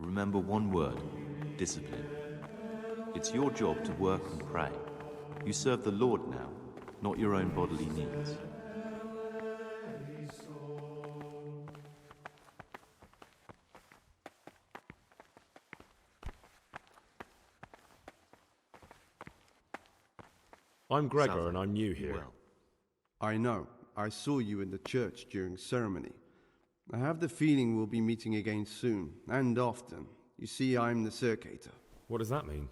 Remember one word: discipline. It's your job to work and pray. You serve the Lord now, not your own bodily needs. I'm Gregor and I'm new here. Well, I know. I saw you in the church during ceremony. I have the feeling we'll be meeting again soon, and often. You see, I'm the circator. What does that mean?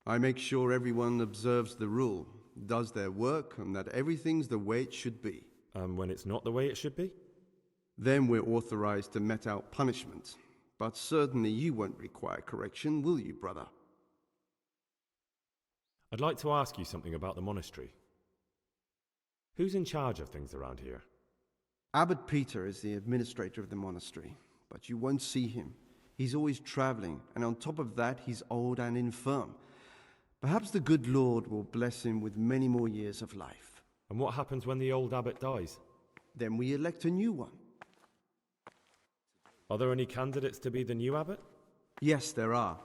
I make sure everyone observes the rule, does their work, and that everything's the way it should be. When it's not the way it should be? Then we're authorized to mete out punishment. But certainly you won't require correction, will you, brother? I'd like to ask you something about the monastery. Who's in charge of things around here? Abbot Peter is the administrator of the monastery, but you won't see him. He's always traveling, and on top of that, he's old and infirm. Perhaps the good Lord will bless him with many more years of life. And what happens when the old abbot dies? Then we elect a new one. Are there any candidates to be the new abbot? Yes, there are.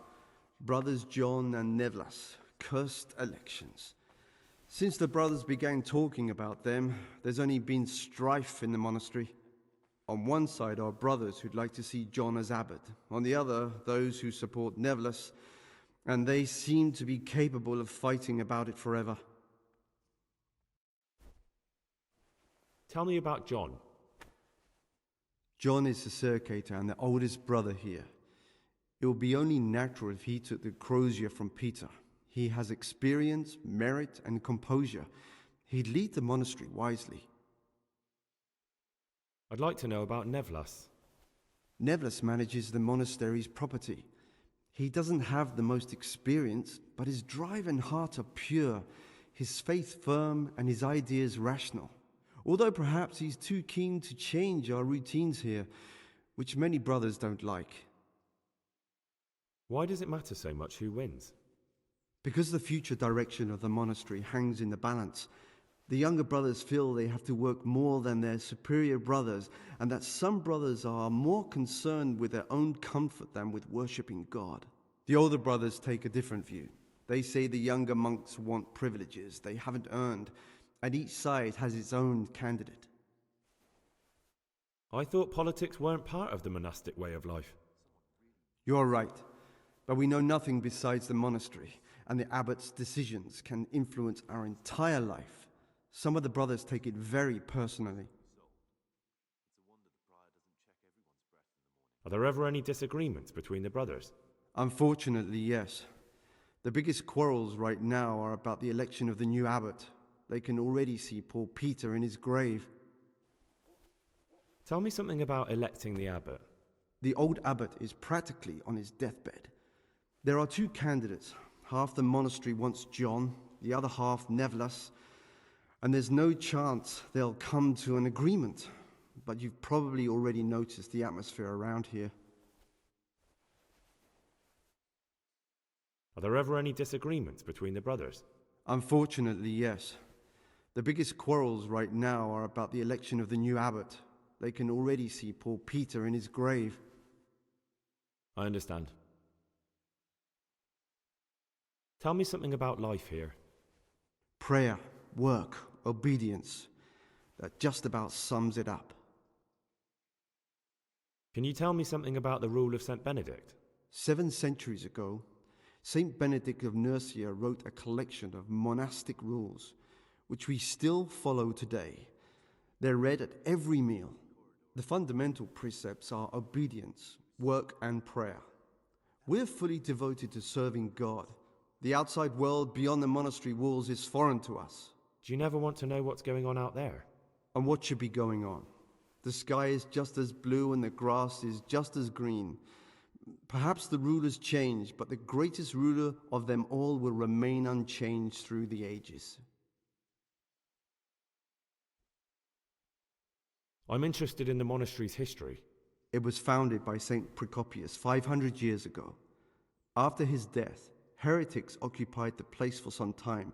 Brothers John and Nevlas. Cursed elections. Since the brothers began talking about them, there's only been strife in the monastery. On one side are brothers who'd like to see John as abbot, on the other, those who support Nevlas, and they seem to be capable of fighting about it forever. Tell me about John. John is the circator and the oldest brother here. It would be only natural if he took the crozier from Peter. He has experience, merit, and composure. He'd lead the monastery wisely. I'd like to know about Nevlas. Nevlas manages the monastery's property. He doesn't have the most experience, but his drive and heart are pure, his faith firm, and his ideas rational. Although perhaps he's too keen to change our routines here, which many brothers don't like. Why does it matter so much who wins? Because the future direction of the monastery hangs in the balance, the younger brothers feel they have to work more than their superior brothers, and that some brothers are more concerned with their own comfort than with worshipping God. The older brothers take a different view. They say the younger monks want privileges they haven't earned, and each side has its own candidate. I thought politics weren't part of the monastic way of life. You're right, but we know nothing besides the monastery, and the abbot's decisions can influence our entire life. Some of the brothers take it very personally. Are there ever any disagreements between the brothers? Unfortunately, yes. The biggest quarrels right now are about the election of the new abbot. They can already see poor Peter in his grave. Tell me something about electing the abbot. The old abbot is practically on his deathbed. There are two candidates. Half the monastery wants John, the other half Nevlas, and there's no chance they'll come to an agreement. But you've probably already noticed the atmosphere around here. Are there ever any disagreements between the brothers? Unfortunately, yes. The biggest quarrels right now are about the election of the new abbot. They can already see poor Peter in his grave. I understand. Tell me something about life here. Prayer, work, obedience. That just about sums it up. Can you tell me something about the rule of St. Benedict? 7 centuries ago, Saint Benedict of Nursia wrote a collection of monastic rules, which we still follow today. They're read at every meal. The fundamental precepts are obedience, work, and prayer. We're fully devoted to serving God. The outside world beyond the monastery walls is foreign to us. Do you never want to know what's going on out there? And what should be going on? The sky is just as blue and the grass is just as green. Perhaps the rulers change, but the greatest ruler of them all will remain unchanged through the ages. I'm interested in the monastery's history. It was founded by Saint Procopius 500 years ago. After his death, heretics occupied the place for some time,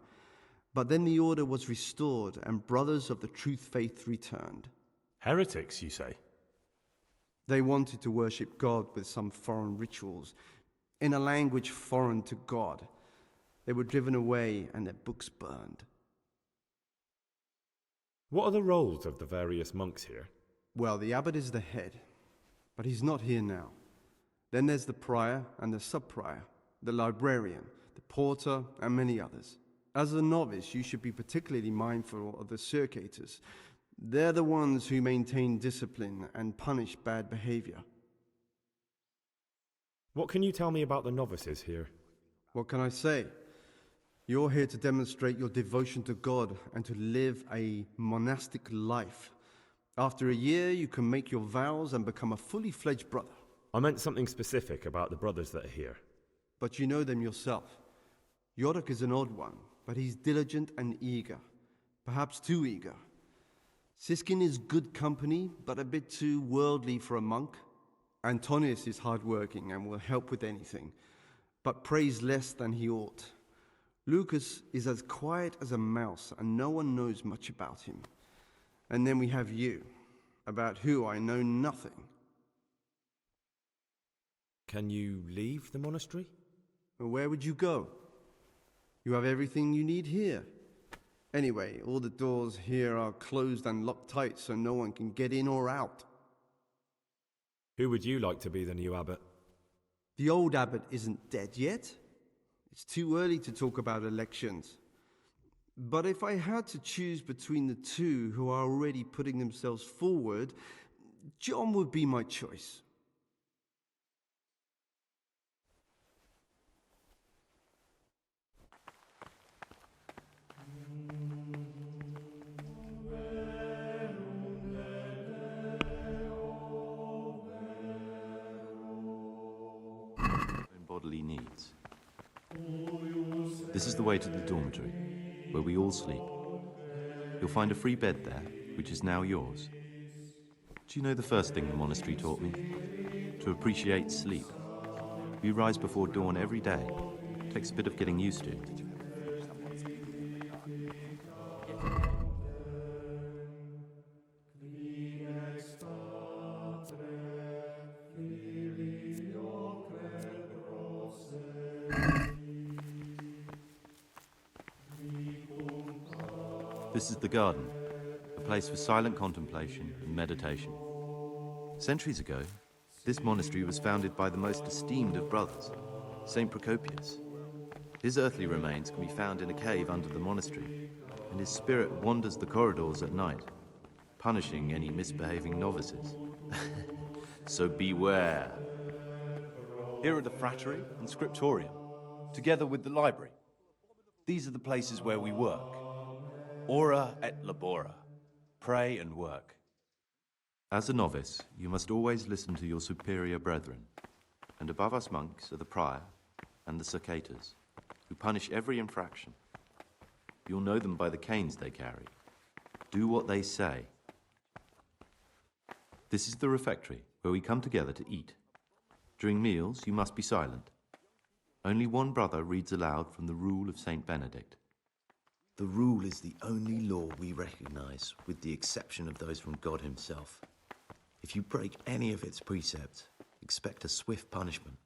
but then the order was restored and brothers of the truth faith returned. Heretics, you say? They wanted to worship God with some foreign rituals, in a language foreign to God. They were driven away and their books burned. What are the roles of the various monks here? Well, the abbot is the head, but he's not here now. Then there's the prior and the sub-prior, the librarian, the porter, and many others. As a novice, you should be particularly mindful of the circators. They're the ones who maintain discipline and punish bad behavior. What can you tell me about the novices here? What can I say? You're here to demonstrate your devotion to God and to live a monastic life. After a year, you can make your vows and become a fully fledged brother. I meant something specific about the brothers that are here. But you know them yourself. Yorick is an odd one, but he's diligent and eager. Perhaps too eager. Siskin is good company, but a bit too worldly for a monk. Antonius is hardworking and will help with anything, but prays less than he ought. Lucas is as quiet as a mouse, and no one knows much about him. And then we have you, about who I know nothing. Can you leave the monastery? Where would you go? You have everything you need here. Anyway, all the doors here are closed and locked tight, so no one can get in or out. Who would you like to be the new abbot? The old abbot isn't dead yet. It's too early to talk about elections. But if I had to choose between the two who are already putting themselves forward, John would be my choice. Bodily needs. This is the way to the dormitory, where we all sleep. You'll find a free bed there, which is now yours. Do you know the first thing the monastery taught me? To appreciate sleep. We rise before dawn every day. Takes a bit of getting used to. This is the garden, a place for silent contemplation and meditation. Centuries ago, this monastery was founded by the most esteemed of brothers, Saint Procopius. His earthly remains can be found in a cave under the monastery, and his spirit wanders the corridors at night, punishing any misbehaving novices. So beware. Here are the frattery and scriptorium, together with the library. These are the places where we work. Ora et labora. Pray and work. As a novice, you must always listen to your superior brethren. And above us monks are the prior and the circators, who punish every infraction. You'll know them by the canes they carry. Do what they say. This is the refectory, where we come together to eat. During meals, you must be silent. Only one brother reads aloud from the Rule of Saint Benedict. The rule is the only law we recognize, with the exception of those from God himself. If you break any of its precepts, expect a swift punishment.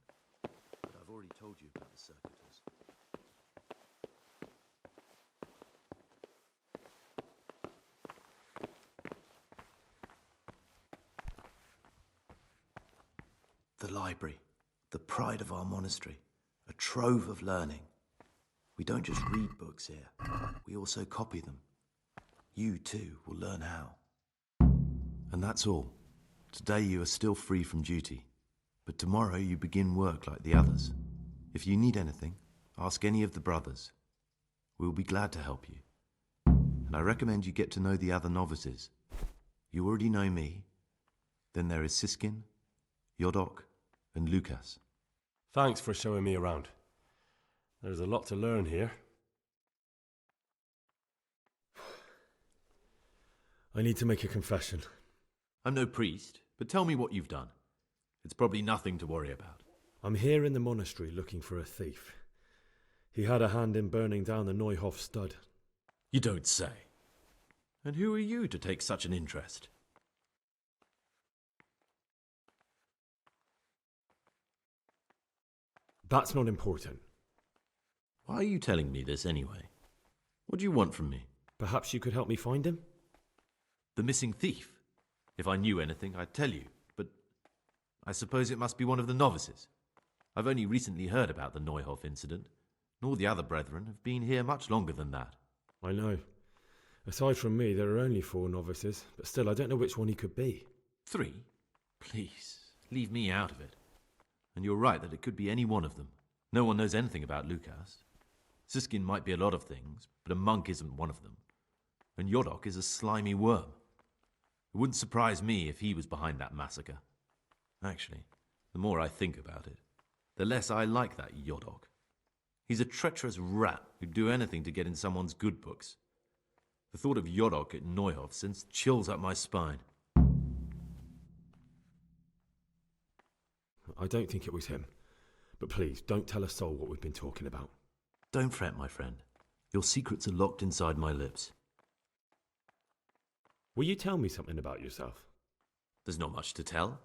But I've already told you about the circuitous. The library, the pride of our monastery, a trove of learning. We don't just read books here, we also copy them. You, too, will learn how. And that's all. Today you are still free from duty, but tomorrow you begin work like the others. If you need anything, ask any of the brothers. We'll be glad to help you. And I recommend you get to know the other novices. You already know me. Then there is Siskin, Yodok, and Lucas. Thanks for showing me around. There's a lot to learn here. I need to make a confession. I'm no priest, but tell me what you've done. It's probably nothing to worry about. I'm here in the monastery looking for a thief. He had a hand in burning down the Neuhof stud. You don't say. And who are you to take such an interest? That's not important. Why are you telling me this anyway? What do you want from me? Perhaps you could help me find him? The missing thief? If I knew anything, I'd tell you, but I suppose it must be one of the novices. I've only recently heard about the Neuhof incident, and all the other brethren have been here much longer than that. I know. Aside from me, there are only 4 novices, but still, I don't know which one he could be. 3? Please, leave me out of it. And you're right that it could be any one of them. No one knows anything about Lukas. Siskin might be a lot of things, but a monk isn't one of them. And Yodok is a slimy worm. It wouldn't surprise me if he was behind that massacre. Actually, the more I think about it, the less I like that Yodok. He's a treacherous rat who'd do anything to get in someone's good books. The thought of Yodok at Neuhof sends chills up my spine. I don't think it was him. But please, don't tell a soul what we've been talking about. Don't fret, my friend. Your secrets are locked inside my lips. Will you tell me something about yourself? There's not much to tell.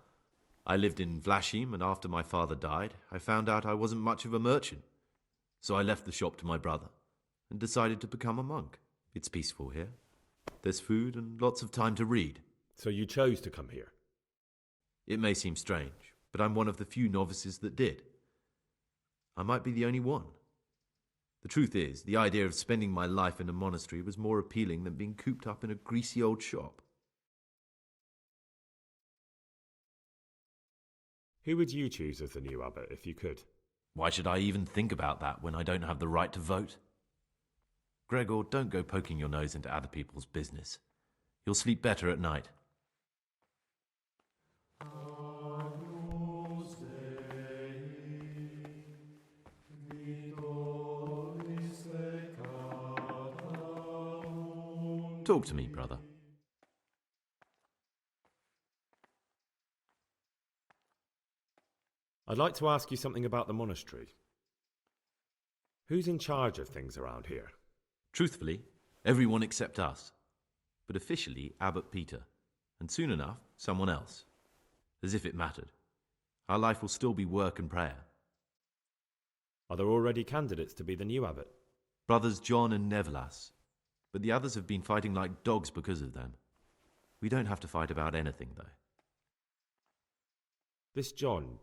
I lived in Vlashim, and after my father died, I found out I wasn't much of a merchant. So I left the shop to my brother, and decided to become a monk. It's peaceful here. There's food and lots of time to read. So you chose to come here? It may seem strange, but I'm one of the few novices that did. I might be the only one. The truth is, the idea of spending my life in a monastery was more appealing than being cooped up in a greasy old shop. Who would you choose as the new abbot if you could? Why should I even think about that when I don't have the right to vote? Gregor, don't go poking your nose into other people's business. You'll sleep better at night. Talk to me, brother. I'd like to ask you something about the monastery. Who's in charge of things around here? Truthfully, everyone except us. But officially, Abbot Peter. And soon enough, someone else. As if it mattered. Our life will still be work and prayer. Are there already candidates to be the new abbot? Brothers John and Nevlas. But the others have been fighting like dogs because of them. We don't have to fight about anything, though. This John,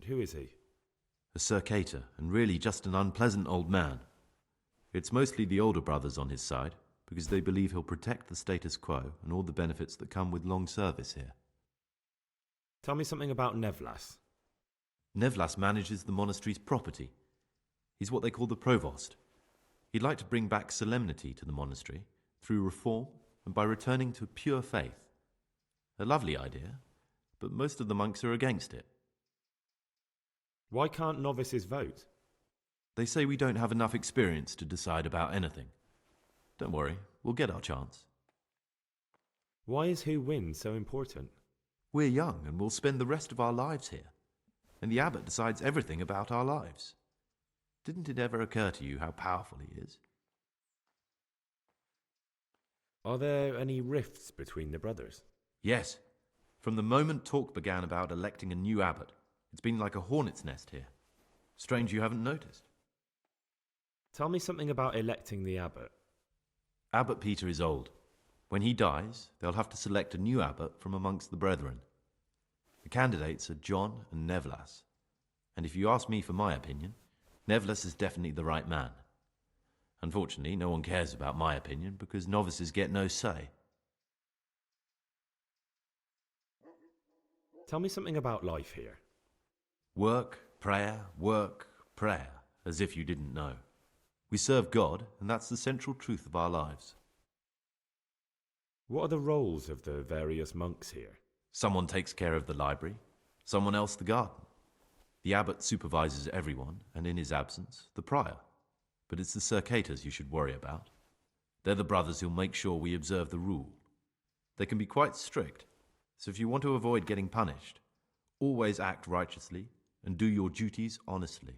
who is he? A circator, and really just an unpleasant old man. It's mostly the older brothers on his side, because they believe he'll protect the status quo and all the benefits that come with long service here. Tell me something about Nevlas. Nevlas manages the monastery's property. He's what they call the provost. He'd like to bring back solemnity to the monastery through reform and by returning to pure faith. A lovely idea, but most of the monks are against it. Why can't novices vote? They say we don't have enough experience to decide about anything. Don't worry, we'll get our chance. Why is who wins so important? We're young and we'll spend the rest of our lives here. And the abbot decides everything about our lives. Didn't it ever occur to you how powerful he is? Are there any rifts between the brothers? Yes. From the moment talk began about electing a new abbot, it's been like a hornet's nest here. Strange you haven't noticed. Tell me something about electing the abbot. Abbot Peter is old. When he dies, they'll have to select a new abbot from amongst the brethren. The candidates are John and Nevlas. And if you ask me for my opinion, Nevlas is definitely the right man. Unfortunately, no one cares about my opinion because novices get no say. Tell me something about life here. Work, prayer, as if you didn't know. We serve God, and that's the central truth of our lives. What are the roles of the various monks here? Someone takes care of the library, someone else the garden. The abbot supervises everyone, and in his absence, the prior. But it's the circators you should worry about. They're the brothers who'll make sure we observe the rule. They can be quite strict, so if you want to avoid getting punished, always act righteously and do your duties honestly.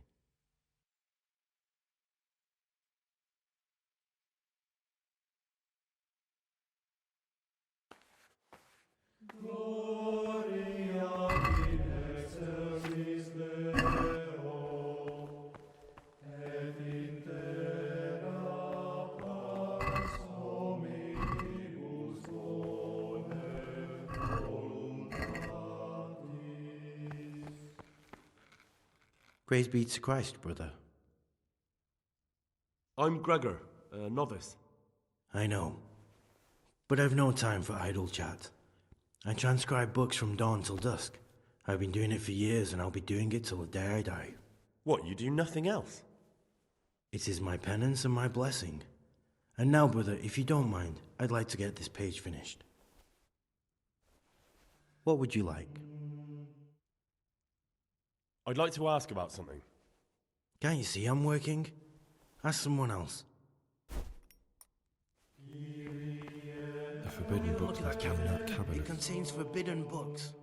Praise be to Christ, brother. I'm Gregor, a novice. I know, but I've no time for idle chat. I transcribe books from dawn till dusk. I've been doing it for years, and I'll be doing it till the day I die. What, you do nothing else? It is my penance and my blessing. And now, brother, if you don't mind, I'd like to get this page finished. What would you like? I'd like to ask about something. Can't you see I'm working? Ask someone else. The forbidden books left in that cabinet. It contains forbidden books.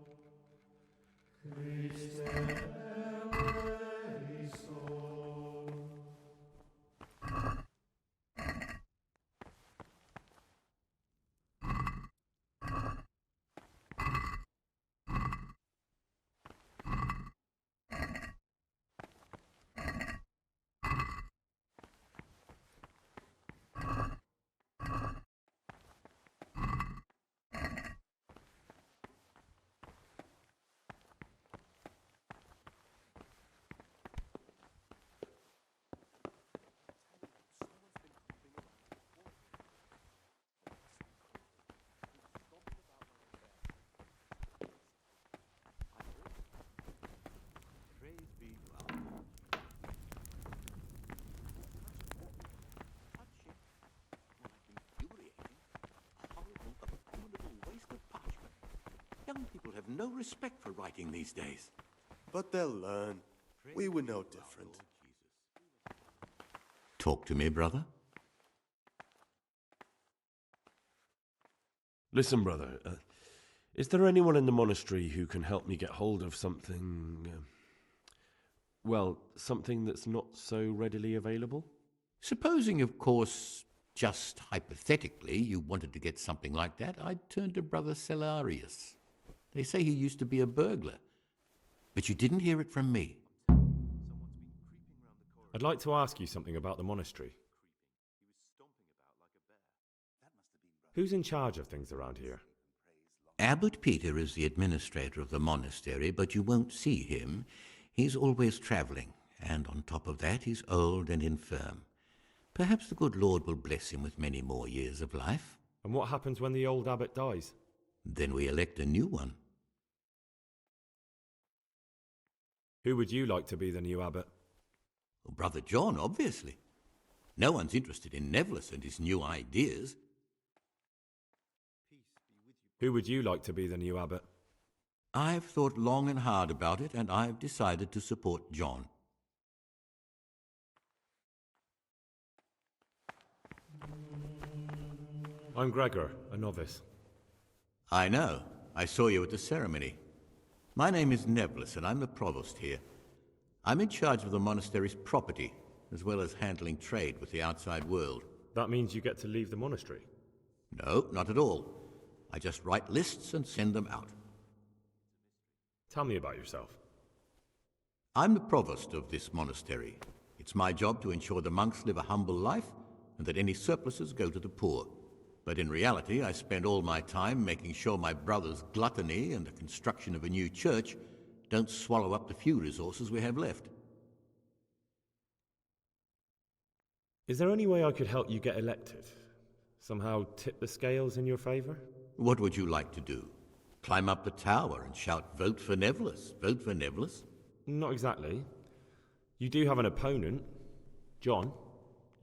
Young people have no respect for writing these days. But they'll learn. We were no different. Talk to me, brother. Listen, brother, is there anyone in the monastery who can help me get hold of something... something that's not so readily available? Supposing, of course, just hypothetically, you wanted to get something like that, I'd turn to Brother Cellarius. They say he used to be a burglar, but you didn't hear it from me. I'd like to ask you something about the monastery. Who's in charge of things around here? Abbot Peter is the administrator of the monastery, but you won't see him. He's always travelling, and on top of that, he's old and infirm. Perhaps the good Lord will bless him with many more years of life. And what happens when the old abbot dies? Then we elect a new one. Who would you like to be the new abbot? Well, Brother John, obviously. No one's interested in Neville and his new ideas. Who would you like to be the new abbot? I've thought long and hard about it, and I've decided to support John. I'm Gregor, a novice. I know. I saw you at the ceremony. My name is Neville, and I'm the provost here. I'm in charge of the monastery's property, as well as handling trade with the outside world. That means you get to leave the monastery? No, not at all. I just write lists and send them out. Tell me about yourself. I'm the provost of this monastery. It's my job to ensure the monks live a humble life and that any surpluses go to the poor. But in reality, I spend all my time making sure my brother's gluttony and the construction of a new church don't swallow up the few resources we have left. Is there any way I could help you get elected? Somehow tip the scales in your favour? What would you like to do? Climb up the tower and shout, "Vote for Neville! Vote for Neville!" Not exactly. You do have an opponent, John.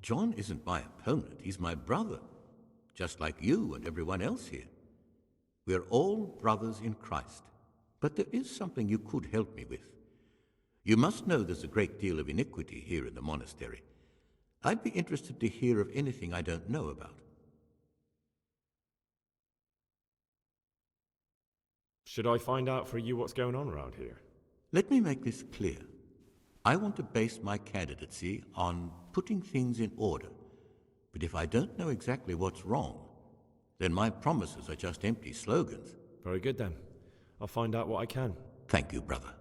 John isn't my opponent, he's my brother. Just like you and everyone else here. We're all brothers in Christ. But there is something you could help me with. You must know there's a great deal of iniquity here in the monastery. I'd be interested to hear of anything I don't know about. Should I find out for you what's going on around here? Let me make this clear. I want to base my candidacy on putting things in order. But if I don't know exactly what's wrong, then my promises are just empty slogans. Very good then. I'll find out what I can. Thank you, brother.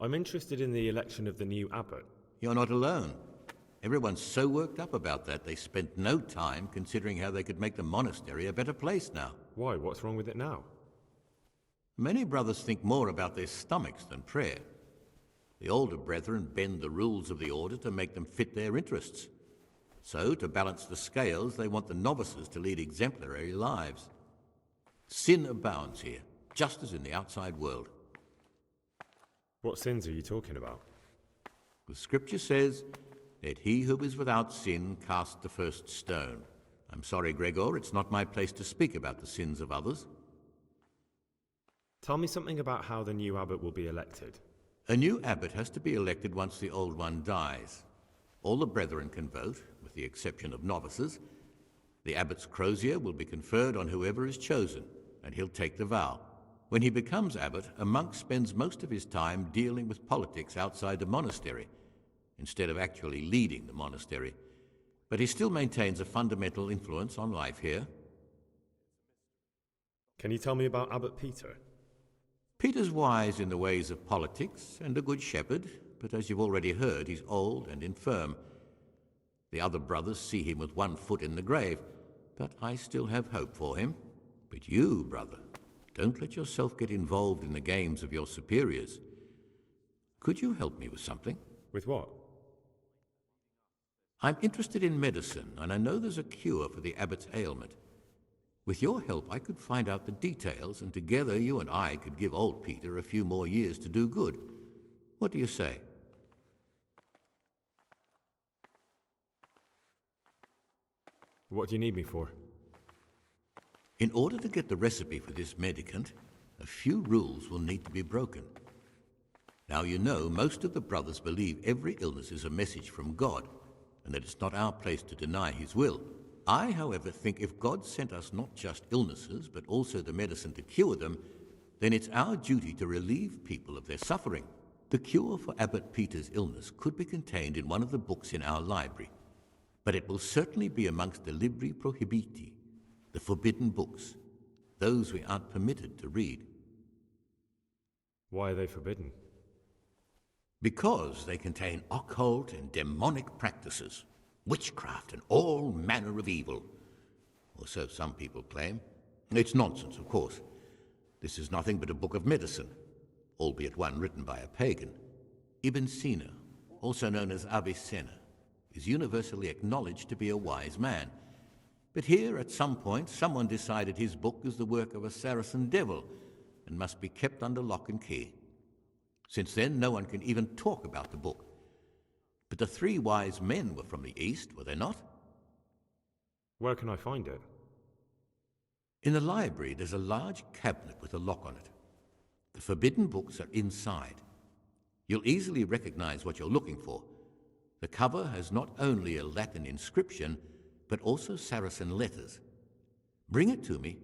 I'm interested in the election of the new abbot. You're not alone. Everyone's so worked up about that, they spent no time considering how they could make the monastery a better place now. Why? What's wrong with it now? Many brothers think more about their stomachs than prayer. The older brethren bend the rules of the order to make them fit their interests. So, to balance the scales, they want the novices to lead exemplary lives. Sin abounds here, just as in the outside world. What sins are you talking about? The scripture says, "Let he who is without sin cast the first stone." I'm sorry, Gregor, it's not my place to speak about the sins of others. Tell me something about how the new abbot will be elected. A new abbot has to be elected once the old one dies. All the brethren can vote, with the exception of novices. The abbot's crozier will be conferred on whoever is chosen, and he'll take the vow. When he becomes abbot, a monk spends most of his time dealing with politics outside the monastery, instead of actually leading the monastery. But he still maintains a fundamental influence on life here. Can you tell me about Abbot Peter? Peter's wise in the ways of politics and a good shepherd, but as you've already heard, he's old and infirm. The other brothers see him with one foot in the grave, but I still have hope for him. But you, brother, don't let yourself get involved in the games of your superiors. Could you help me with something? With what? I'm interested in medicine, and I know there's a cure for the abbot's ailment. With your help, I could find out the details, and together you and I could give old Peter a few more years to do good. What do you say? What do you need me for? In order to get the recipe for this medicament, a few rules will need to be broken. Now, you know, most of the brothers believe every illness is a message from God, and that it's not our place to deny his will. I, however, think if God sent us not just illnesses, but also the medicine to cure them, then it's our duty to relieve people of their suffering. The cure for Abbot Peter's illness could be contained in one of the books in our library, but it will certainly be amongst the libri prohibiti, the forbidden books, those we aren't permitted to read. Why are they forbidden? Because they contain occult and demonic practices, witchcraft and all manner of evil. Or so some people claim. It's nonsense, of course. This is nothing but a book of medicine, albeit one written by a pagan. Ibn Sina, also known as Avicenna, is universally acknowledged to be a wise man. But here, at some point, someone decided his book is the work of a Saracen devil and must be kept under lock and key. Since then, no one can even talk about the book. But the three wise men were from the East, were they not? Where can I find it? In the library, there's a large cabinet with a lock on it. The forbidden books are inside. You'll easily recognize what you're looking for. The cover has not only a Latin inscription, but also Saracen letters. Bring it to me,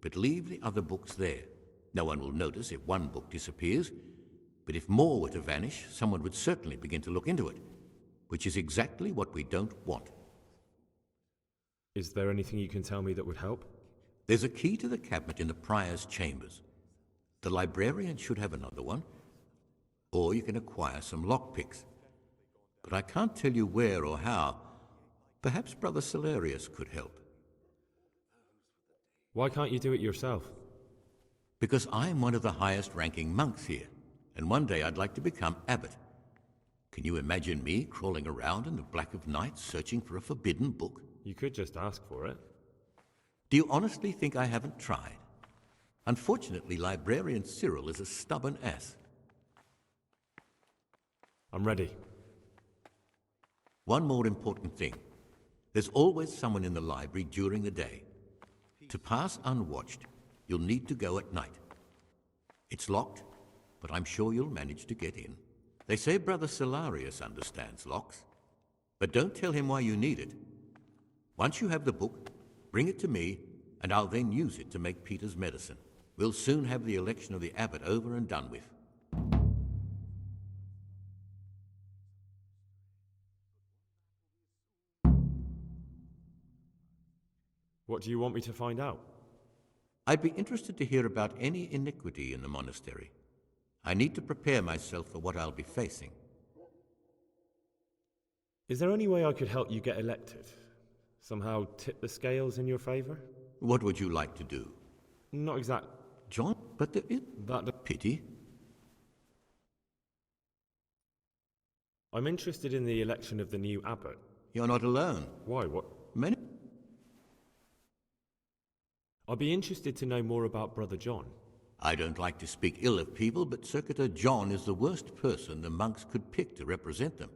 but leave the other books there. No one will notice if one book disappears, but if more were to vanish, someone would certainly begin to look into it, which is exactly what we don't want. Is there anything you can tell me that would help? There's a key to the cabinet in the prior's chambers. The librarian should have another one, or you can acquire some lockpicks. But I can't tell you where or how. Perhaps Brother Celerius could help. Why can't you do it yourself? Because I'm one of the highest-ranking monks here, and one day I'd like to become abbot. Can you imagine me crawling around in the black of night searching for a forbidden book? You could just ask for it. Do you honestly think I haven't tried? Unfortunately, Librarian Cyril is a stubborn ass. I'm ready. One more important thing. There's always someone in the library during the day. To pass unwatched, you'll need to go at night. It's locked, but I'm sure you'll manage to get in. They say Brother Celerius understands locks, but don't tell him why you need it. Once you have the book, bring it to me, and I'll then use it to make Peter's medicine. We'll soon have the election of the abbot over and done with. What do you want me to find out? I'd be interested to hear about any iniquity in the monastery. I need to prepare myself for what I'll be facing. Is there any way I could help you get elected? Somehow tip the scales in your favor? What would you like to do? Not exact. John, but there is That. a pity. I'm interested in the election of the new abbot. You're not alone. Why? What? Many. I'd be interested to know more about Brother John. I don't like to speak ill of people, but Circuitor John is the worst person the monks could pick to represent them.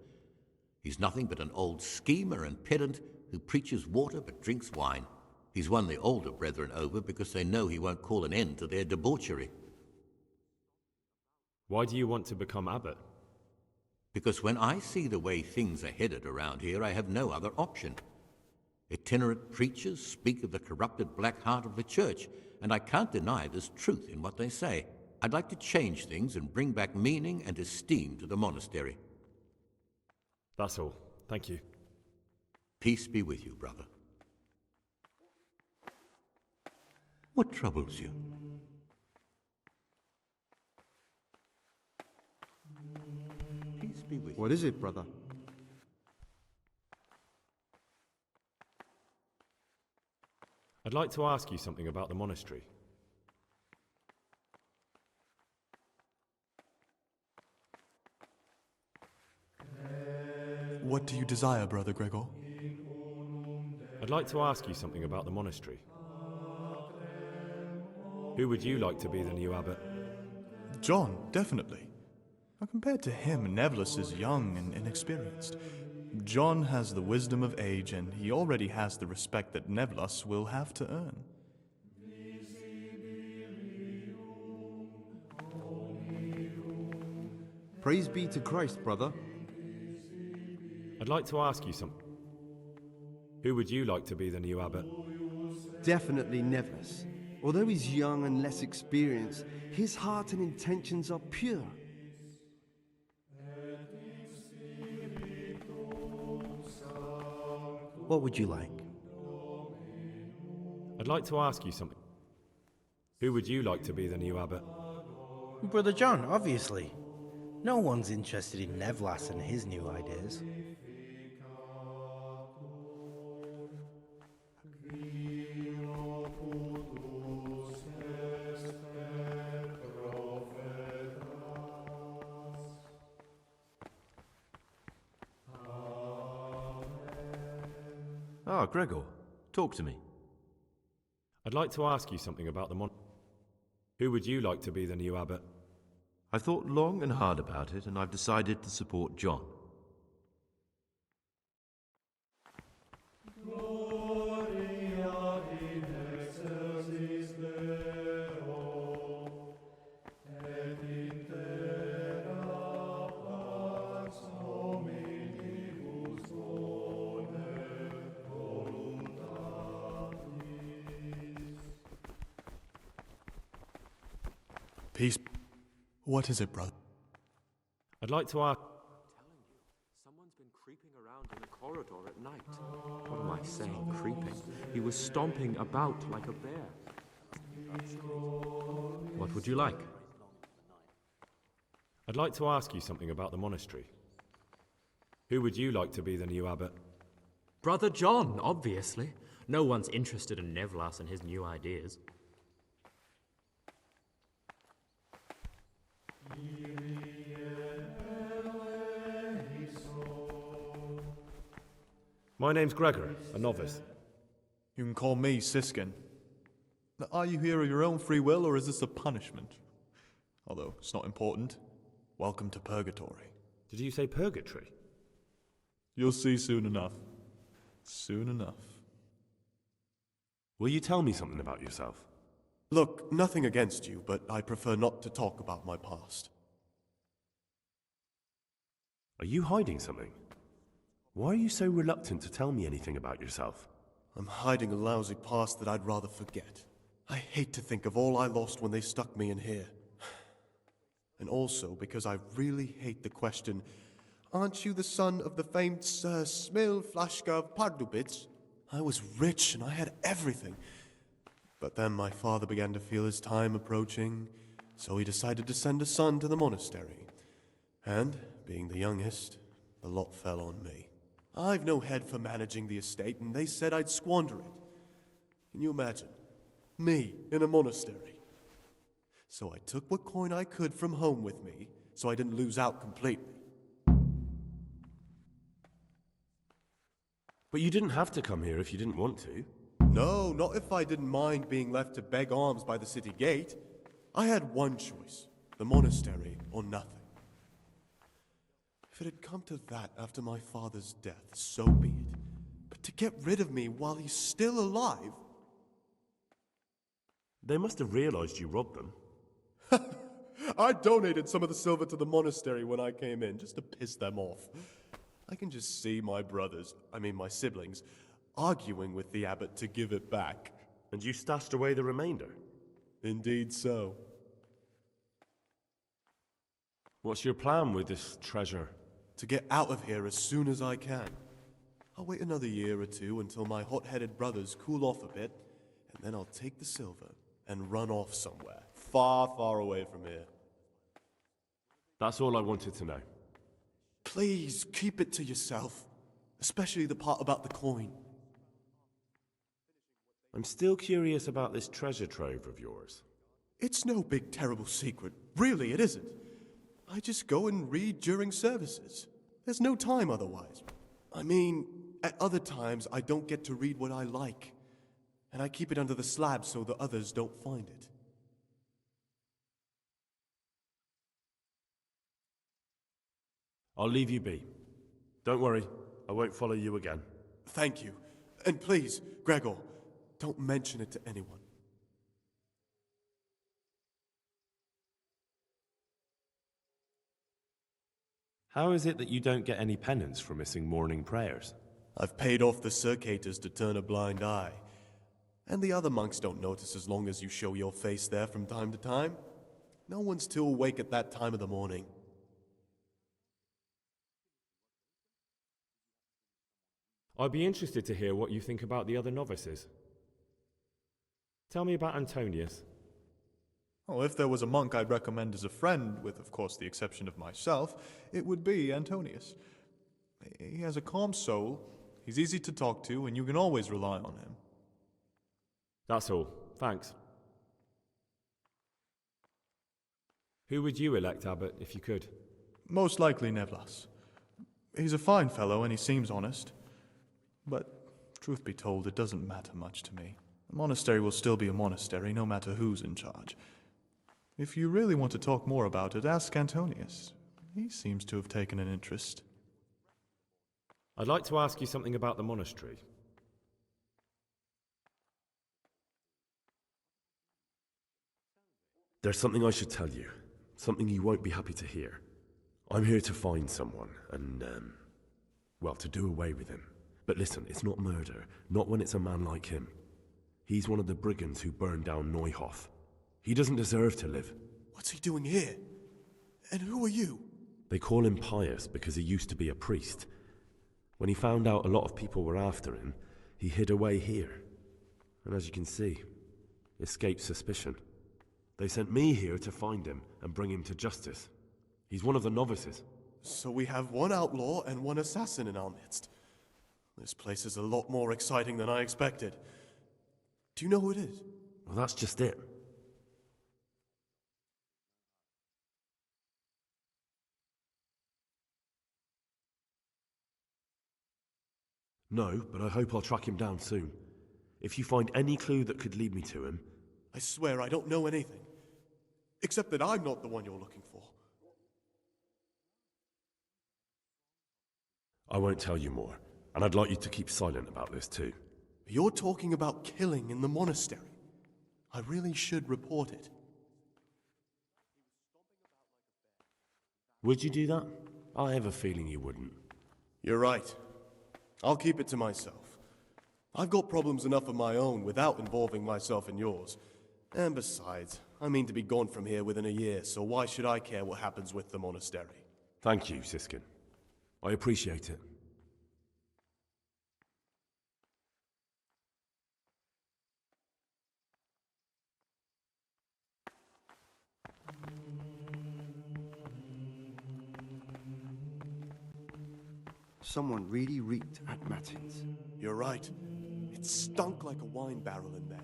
He's nothing but an old schemer and pedant who preaches water but drinks wine. He's won the older brethren over because they know he won't call an end to their debauchery. Why do you want to become abbot? Because when I see the way things are headed around here, I have no other option. Itinerant preachers speak of the corrupted black heart of the church, and I can't deny there's truth in what they say. I'd like to change things and bring back meaning and esteem to the monastery. That's all. Thank you. Peace be with you, brother. What troubles you? Peace be with you. What is it, brother? I'd like to ask you something about the monastery. What do you desire, Brother Gregor? I'd like to ask you something about the monastery. Who would you like to be the new abbot? John, definitely. Now, compared to him, Nevlus is young and inexperienced. John has the wisdom of age, and he already has the respect that Nevlus will have to earn. Praise be to Christ, brother. I'd like to ask you something. Who would you like to be the new abbot? Definitely Nevlus. Although he's young and less experienced, his heart and intentions are pure. What would you like? I'd like to ask you something. Who would you like to be the new abbot? Brother John, obviously. No one's interested in Nevlas and his new ideas. Ah, Gregor, talk to me. I'd like to ask you something about the Who would you like to be the new abbot? I've thought long and hard about it, and I've decided to support John. Peace. What is it, brother? I'd like to ask. Telling you, someone's been creeping around in the corridor at night. What am I saying, creeping? He was stomping about like a bear. What would you like? I'd like to ask you something about the monastery. Who would you like to be the new abbot? Brother John, obviously. No one's interested in Nevlas and his new ideas. My name's Gregor, a novice. You can call me Siskin. Now, are you here of your own free will, or is this a punishment? Although it's not important. Welcome to Purgatory. Did you say purgatory? You'll see soon enough. Soon enough. Will you tell me something about yourself? Look, nothing against you, but I prefer not to talk about my past. Are you hiding something? Why are you so reluctant to tell me anything about yourself? I'm hiding a lousy past that I'd rather forget. I hate to think of all I lost when they stuck me in here. And also because I really hate the question, aren't you the son of the famed Sir Smil Flashka of Pardubitz? I was rich and I had everything. But then my father began to feel his time approaching, so he decided to send a son to the monastery. And, being the youngest, the lot fell on me. I've no head for managing the estate, and they said I'd squander it. Can you imagine? Me in a monastery. So I took what coin I could from home with me, so I didn't lose out completely. But you didn't have to come here if you didn't want to. No, not if I didn't mind being left to beg alms by the city gate. I had one choice, the monastery or nothing. If it had come to that after my father's death, so be it. But to get rid of me while he's still alive... They must have realized you robbed them. I donated some of the silver to the monastery when I came in, just to piss them off. I can just see my my siblings, arguing with the abbot to give it back. And you stashed away the remainder? Indeed so. What's your plan with this treasure? To get out of here as soon as I can. I'll wait another year or two until my hot-headed brothers cool off a bit, and then I'll take the silver and run off somewhere, far, far away from here. That's all I wanted to know. Please, keep it to yourself, especially the part about the coin. I'm still curious about this treasure trove of yours. It's no big, terrible secret. Really, it isn't. I just go and read during services. There's no time otherwise. I mean, at other times, I don't get to read what I like. And I keep it under the slab so the others don't find it. I'll leave you be. Don't worry, I won't follow you again. Thank you. And please, Gregor, don't mention it to anyone. How is it that you don't get any penance for missing morning prayers? I've paid off the circators to turn a blind eye. And the other monks don't notice as long as you show your face there from time to time. No one's too awake at that time of the morning. I'd be interested to hear what you think about the other novices. Tell me about Antonius. Well, if there was a monk I'd recommend as a friend, with of course the exception of myself, it would be Antonius. He has a calm soul, he's easy to talk to, and you can always rely on him. That's all. Thanks. Who would you elect, Abbot, if you could? Most likely Nevlas. He's a fine fellow and he seems honest. But, truth be told, it doesn't matter much to me. The monastery will still be a monastery, no matter who's in charge. If you really want to talk more about it, ask Antonius. He seems to have taken an interest. I'd like to ask you something about the monastery. There's something I should tell you. Something you won't be happy to hear. I'm here to find someone, and, to do away with him. But listen, it's not murder, not when it's a man like him. He's one of the brigands who burned down Neuhof. He doesn't deserve to live. What's he doing here? And who are you? They call him Pius because he used to be a priest. When he found out a lot of people were after him, he hid away here. And as you can see, escaped suspicion. They sent me here to find him and bring him to justice. He's one of the novices. So we have one outlaw and one assassin in our midst. This place is a lot more exciting than I expected. Do you know who it is? Well, that's just it. No, but I hope I'll track him down soon. If you find any clue that could lead me to him... I swear I don't know anything. Except that I'm not the one you're looking for. I won't tell you more, and I'd like you to keep silent about this too. You're talking about killing in the monastery. I really should report it. Would you do that? I have a feeling you wouldn't. You're right. I'll keep it to myself. I've got problems enough of my own without involving myself in yours. And besides, I mean to be gone from here within a year, so why should I care what happens with the monastery? Thank you, Siskin. I appreciate it. someone really reeked at Matins. You're right. It stunk like a wine barrel in there.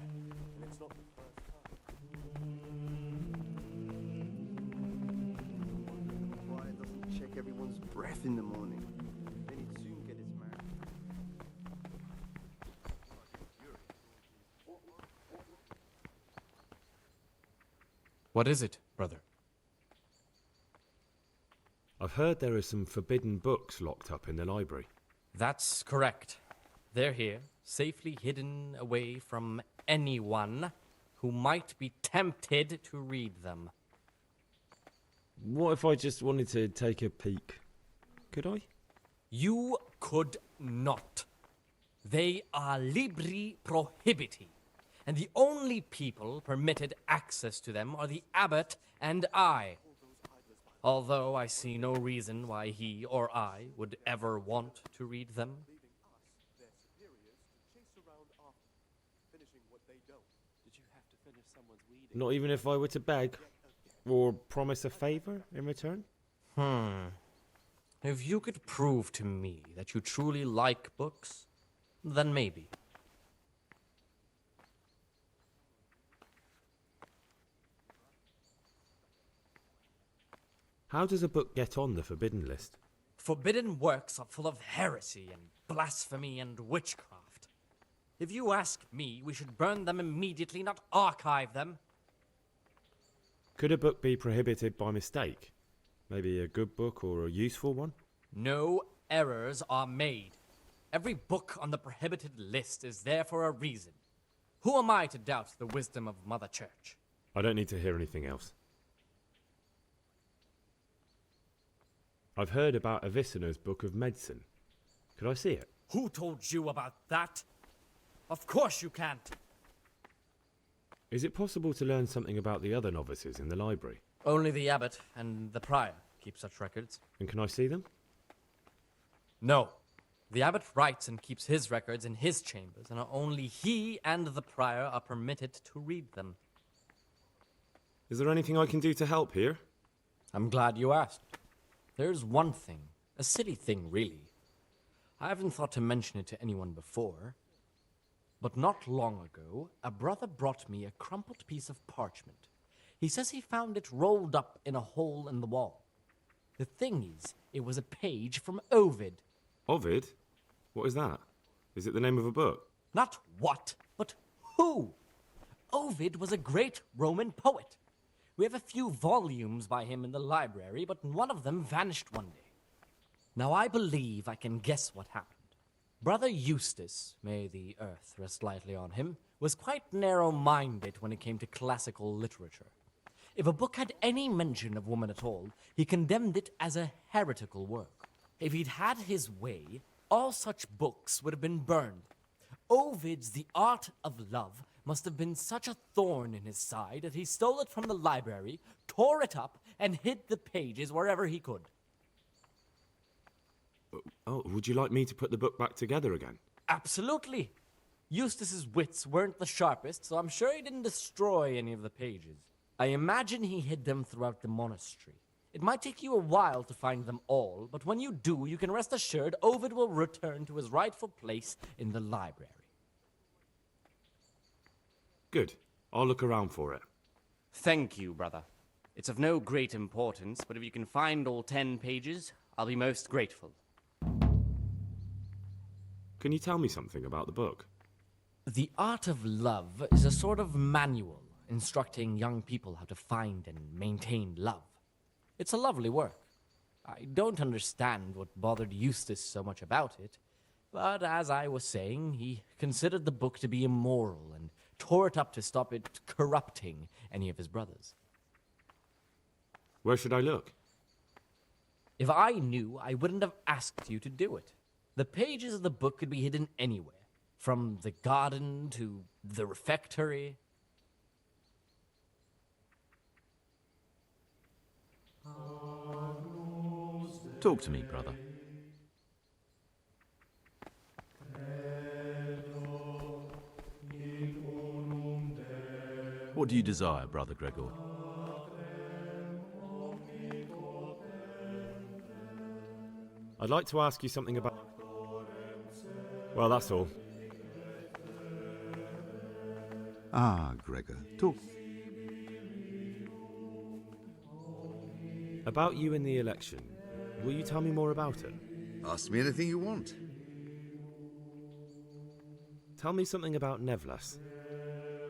And it's not the first time. Why doesn't check everyone's breath in the morning? Then he'd soon get his man. What is it, brother? I've heard there are some forbidden books locked up in the library. That's correct. They're here, safely hidden away from anyone who might be tempted to read them. What if I just wanted to take a peek? Could I? You could not. They are libri prohibiti, and the only people permitted access to them are the abbot and I. Although I see no reason why he or I would ever want to read them. Not even if I were to beg? Or promise a favour in return? If you could prove to me that you truly like books, then maybe. How does a book get on the forbidden list? Forbidden works are full of heresy and blasphemy and witchcraft. If you ask me, we should burn them immediately, not archive them. Could a book be prohibited by mistake? Maybe a good book or a useful one? No errors are made. Every book on the prohibited list is there for a reason. Who am I to doubt the wisdom of Mother Church? I don't need to hear anything else. I've heard about Avicenna's Book of Medicine. Could I see it? Who told you about that? Of course you can't. Is it possible to learn something about the other novices in the library? Only the abbot and the prior keep such records. And can I see them? No. The abbot writes and keeps his records in his chambers, and only he and the prior are permitted to read them. Is there anything I can do to help here? I'm glad you asked. There's one thing, a silly thing really. I haven't thought to mention it to anyone before, but not long ago, a brother brought me a crumpled piece of parchment. He says he found it rolled up in a hole in the wall. The thing is, it was a page from Ovid. Ovid? What is that? Is it the name of a book? Not what, but who. Ovid was a great Roman poet. We have a few volumes by him in the library, but one of them vanished one day. Now I believe I can guess what happened. Brother Eustace, may the earth rest lightly on him, was quite narrow-minded when it came to classical literature. If a book had any mention of woman at all, he condemned it as a heretical work. If he'd had his way, all such books would have been burned. Ovid's The Art of Love must have been such a thorn in his side that he stole it from the library, tore it up, and hid the pages wherever he could. Oh, would you like me to put the book back together again? Absolutely. Eustace's wits weren't the sharpest, so I'm sure he didn't destroy any of the pages. I imagine he hid them throughout the monastery. It might take you a while to find them all, but when you do, you can rest assured Ovid will return to his rightful place in the library. Good. I'll look around for it. Thank you, brother. It's of no great importance, but if you can find all 10 pages, I'll be most grateful. Can you tell me something about the book? The Art of Love is a sort of manual instructing young people how to find and maintain love. It's a lovely work. I don't understand what bothered Eustace so much about it, but as I was saying, he considered the book to be immoral and tore it up to stop it corrupting any of his brothers. Where should I look? If I knew, I wouldn't have asked you to do it. The pages of the book could be hidden anywhere, from the garden to the refectory. Talk to me, brother. What do you desire, Brother Gregor? I'd like to ask you something about... Well, that's all. Ah, Gregor, talk. About you in the election. Will you tell me more about it? Ask me anything you want. Tell me something about Nevlas.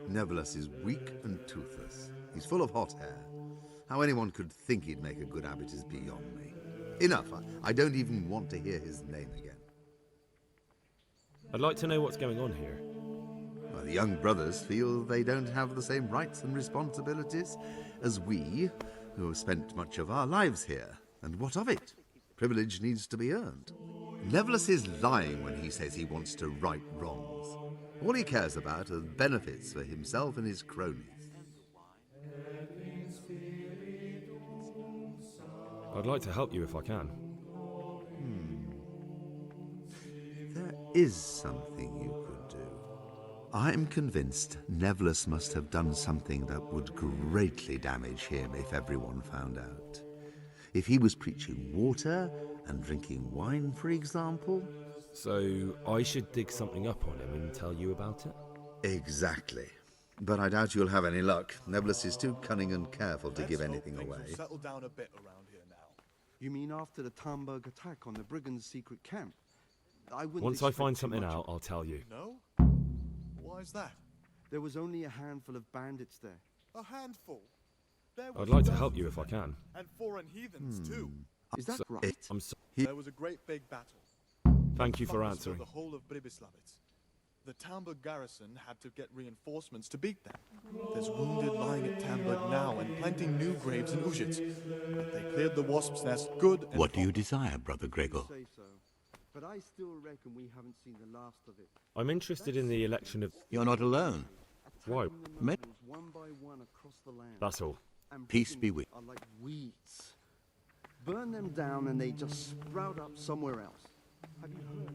Nevlas is weak and toothless. He's full of hot hair. How anyone could think he'd make a good abbot is beyond me. Enough. I don't even want to hear his name again. I'd like to know what's going on here. Well, the young brothers feel they don't have the same rights and responsibilities as we, who have spent much of our lives here. And what of it? Privilege needs to be earned. Nevlas is lying when he says he wants to right wrongs. All he cares about are benefits for himself and his cronies. I'd like to help you if I can. There is something you could do. I'm convinced Nevlas must have done something that would greatly damage him if everyone found out. If he was preaching water and drinking wine, for example. So I should dig something up on him and tell you about it? Exactly. But I doubt you'll have any luck. Nevlas is too cunning and careful to give anything away. Will settle down a bit around here now. You mean after the Tamberg attack on the brigands' secret camp? Once I find something out, I'll tell you. No? Why is that? There was only a handful of bandits there. A handful? I'd like to help you if I can. And foreign heathens too. Is that right? There was a great big battle. Thank you for answering. The whole of Bribislavitz. The Tamberg garrison had to get reinforcements to beat them. There's wounded lying at Tamberg now and plenty new graves in Uzhitz. But they cleared the wasp's nest good and What do you desire, Brother Gregor? But I still reckon we haven't seen the last of it. I'm interested in the election of... You're not alone. Why? One by one across the land. That's all. And Peace be with brigands are like weeds. Burn them down and they just sprout up somewhere else. Have you heard?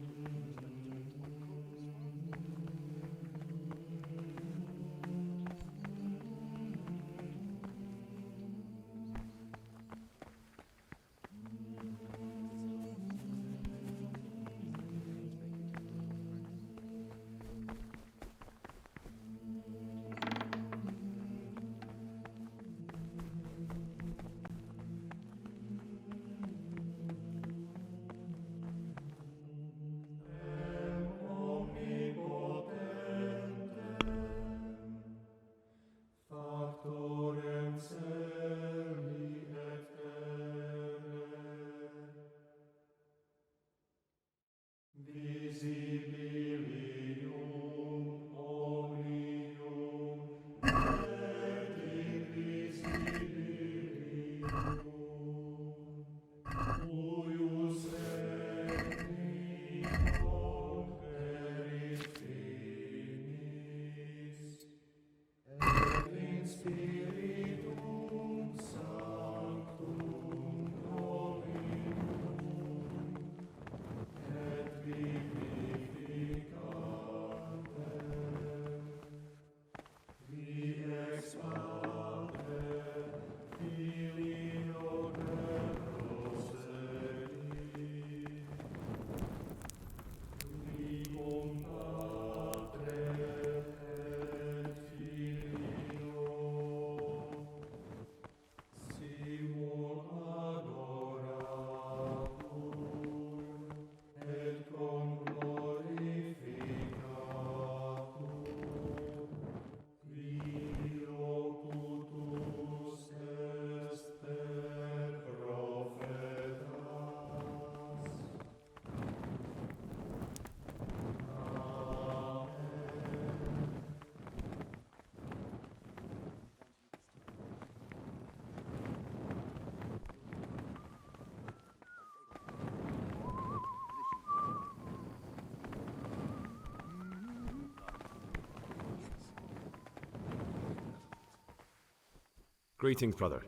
Greetings, brother.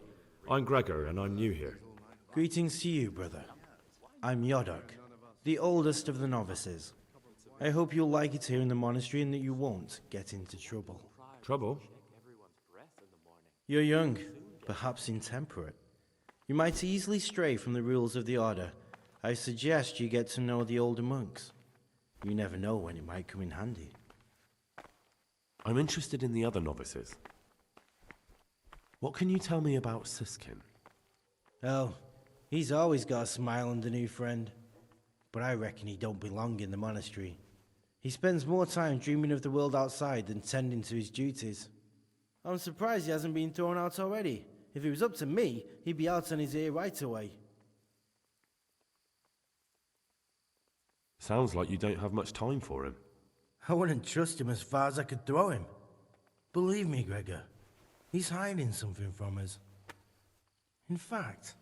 I'm Gregor, and I'm new here. Greetings to you, brother. I'm MiKeYROG, the oldest of the novices. I hope you'll like it here in the monastery and that you won't get into trouble. Trouble? You're young, perhaps intemperate. You might easily stray from the rules of the Order, I suggest you get to know the older monks. You never know when it might come in handy. I'm interested in the other novices. What can you tell me about Siskin? Oh, he's always got a smile and a new friend. But I reckon he don't belong in the monastery. He spends more time dreaming of the world outside than tending to his duties. I'm surprised he hasn't been thrown out already. If it was up to me, he'd be out on his ear right away. Sounds like you don't have much time for him. I wouldn't trust him as far as I could throw him. Believe me, Gregor, he's hiding something from us. In fact,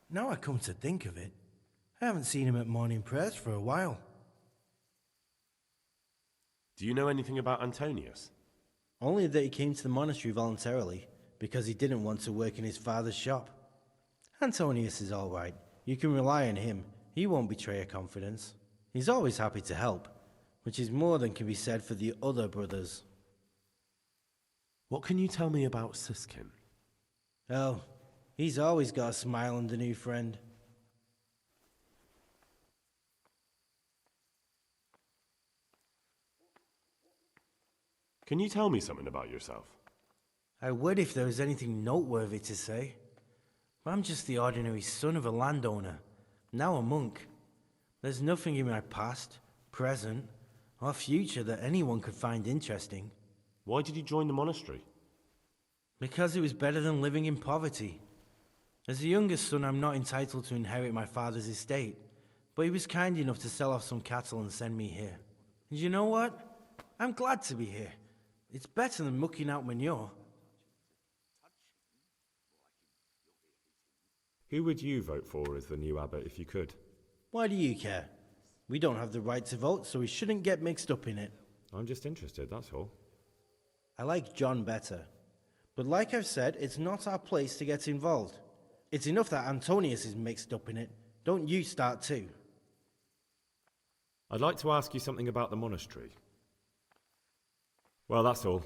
now I come to think of it, I haven't seen him at morning prayers for a while. Do you know anything about Antonius? Only that he came to the monastery voluntarily, because he didn't want to work in his father's shop. Antonius is all right. You can rely on him. He won't betray your confidence. He's always happy to help, which is more than can be said for the other brothers. What can you tell me about Siskin? Oh, he's always got a smile and a new friend. Can you tell me something about yourself? I would if there was anything noteworthy to say. But I'm just the ordinary son of a landowner, now a monk. There's nothing in my past, present, or future that anyone could find interesting. Why did you join the monastery? Because it was better than living in poverty. As the youngest son, I'm not entitled to inherit my father's estate, but he was kind enough to sell off some cattle and send me here. And you know what? I'm glad to be here. It's better than mucking out manure. Who would you vote for as the new abbot if you could? Why do you care? We don't have the right to vote, so we shouldn't get mixed up in it. I'm just interested, that's all. I like John better. But like I've said, it's not our place to get involved. It's enough that Antonius is mixed up in it. Don't you start too. I'd like to ask you something about the monastery. Well, that's all.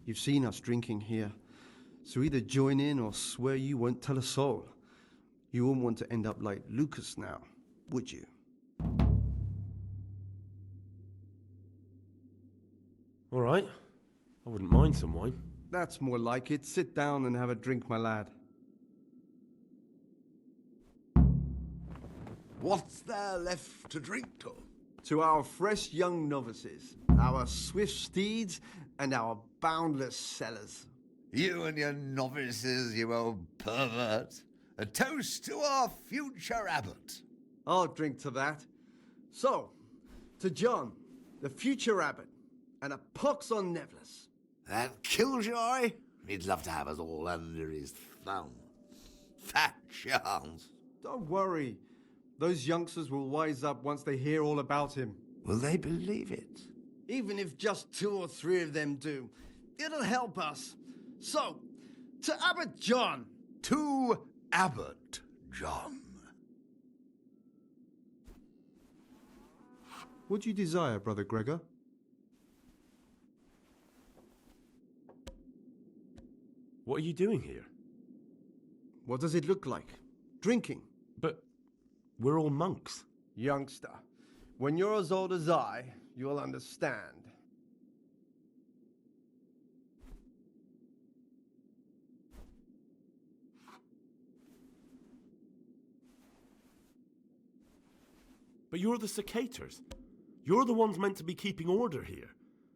You've seen us drinking here, so either join in or swear you won't tell a soul. You wouldn't want to end up like Lucas now, would you? All right. I wouldn't mind some wine. That's more like it. Sit down and have a drink, my lad. What's there left to drink to? To our fresh young novices, our swift steeds, and our boundless cellars. You and your novices, you old pervert. A toast to our future abbot. I'll drink to that. So, to John, the future abbot, and a pox on Nevlas. That killjoy? He'd love to have us all under his thumb. Fat chance. Don't worry. Those youngsters will wise up once they hear all about him. Will they believe it? Even if just 2 or 3 of them do, it'll help us. So, to Abbot John. To Abbot John. What do you desire, Brother Gregor? What are you doing here? What does it look like? Drinking. But we're all monks. Youngster, when you're as old as I, you'll understand. But you're the cicators. You're the ones meant to be keeping order here.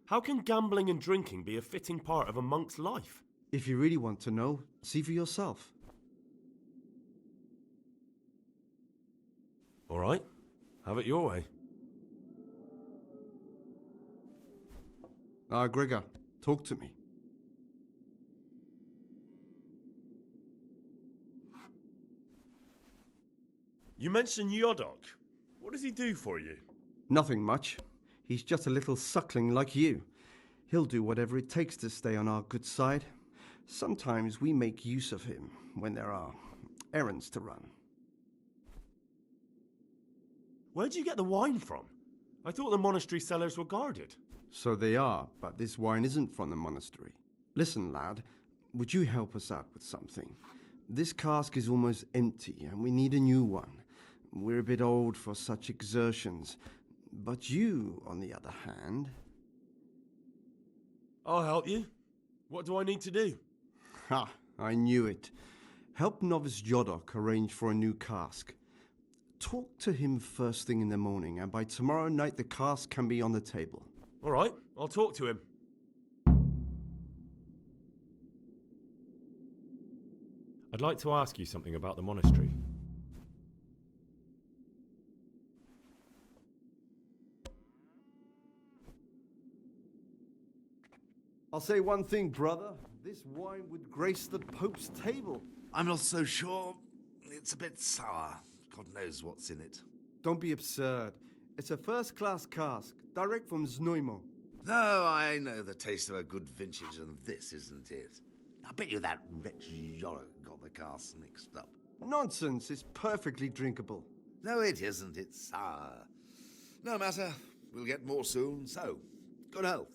How can gambling and drinking be a fitting part of a monk's life? If you really want to know, see for yourself. All right, have it your way. Gregor, talk to me. You mentioned Yodok. What does he do for you? Nothing much. He's just a little suckling like you. He'll do whatever it takes to stay on our good side. Sometimes we make use of him when there are errands to run. Where'd you get the wine from? I thought the monastery cellars were guarded. So they are, but this wine isn't from the monastery. Listen, lad, would you help us out with something? This cask is almost empty, and we need a new one. We're a bit old for such exertions. But you, on the other hand... I'll help you. What do I need to do? Ha! I knew it. Help novice Yodok arrange for a new cask. Talk to him first thing in the morning, and by tomorrow night the cask can be on the table. All right, I'll talk to him. I'd like to ask you something about the monastery. I'll say one thing, brother. This wine would grace the Pope's table. I'm not so sure. It's a bit sour. God knows what's in it. Don't be absurd. It's a first-class cask, direct from Znojmo. No, I know the taste of a good vintage, and this isn't it. I bet you that wretch Yorick got the casks mixed up. Nonsense, it's perfectly drinkable. No, it isn't. It's sour. No matter. We'll get more soon, so good health.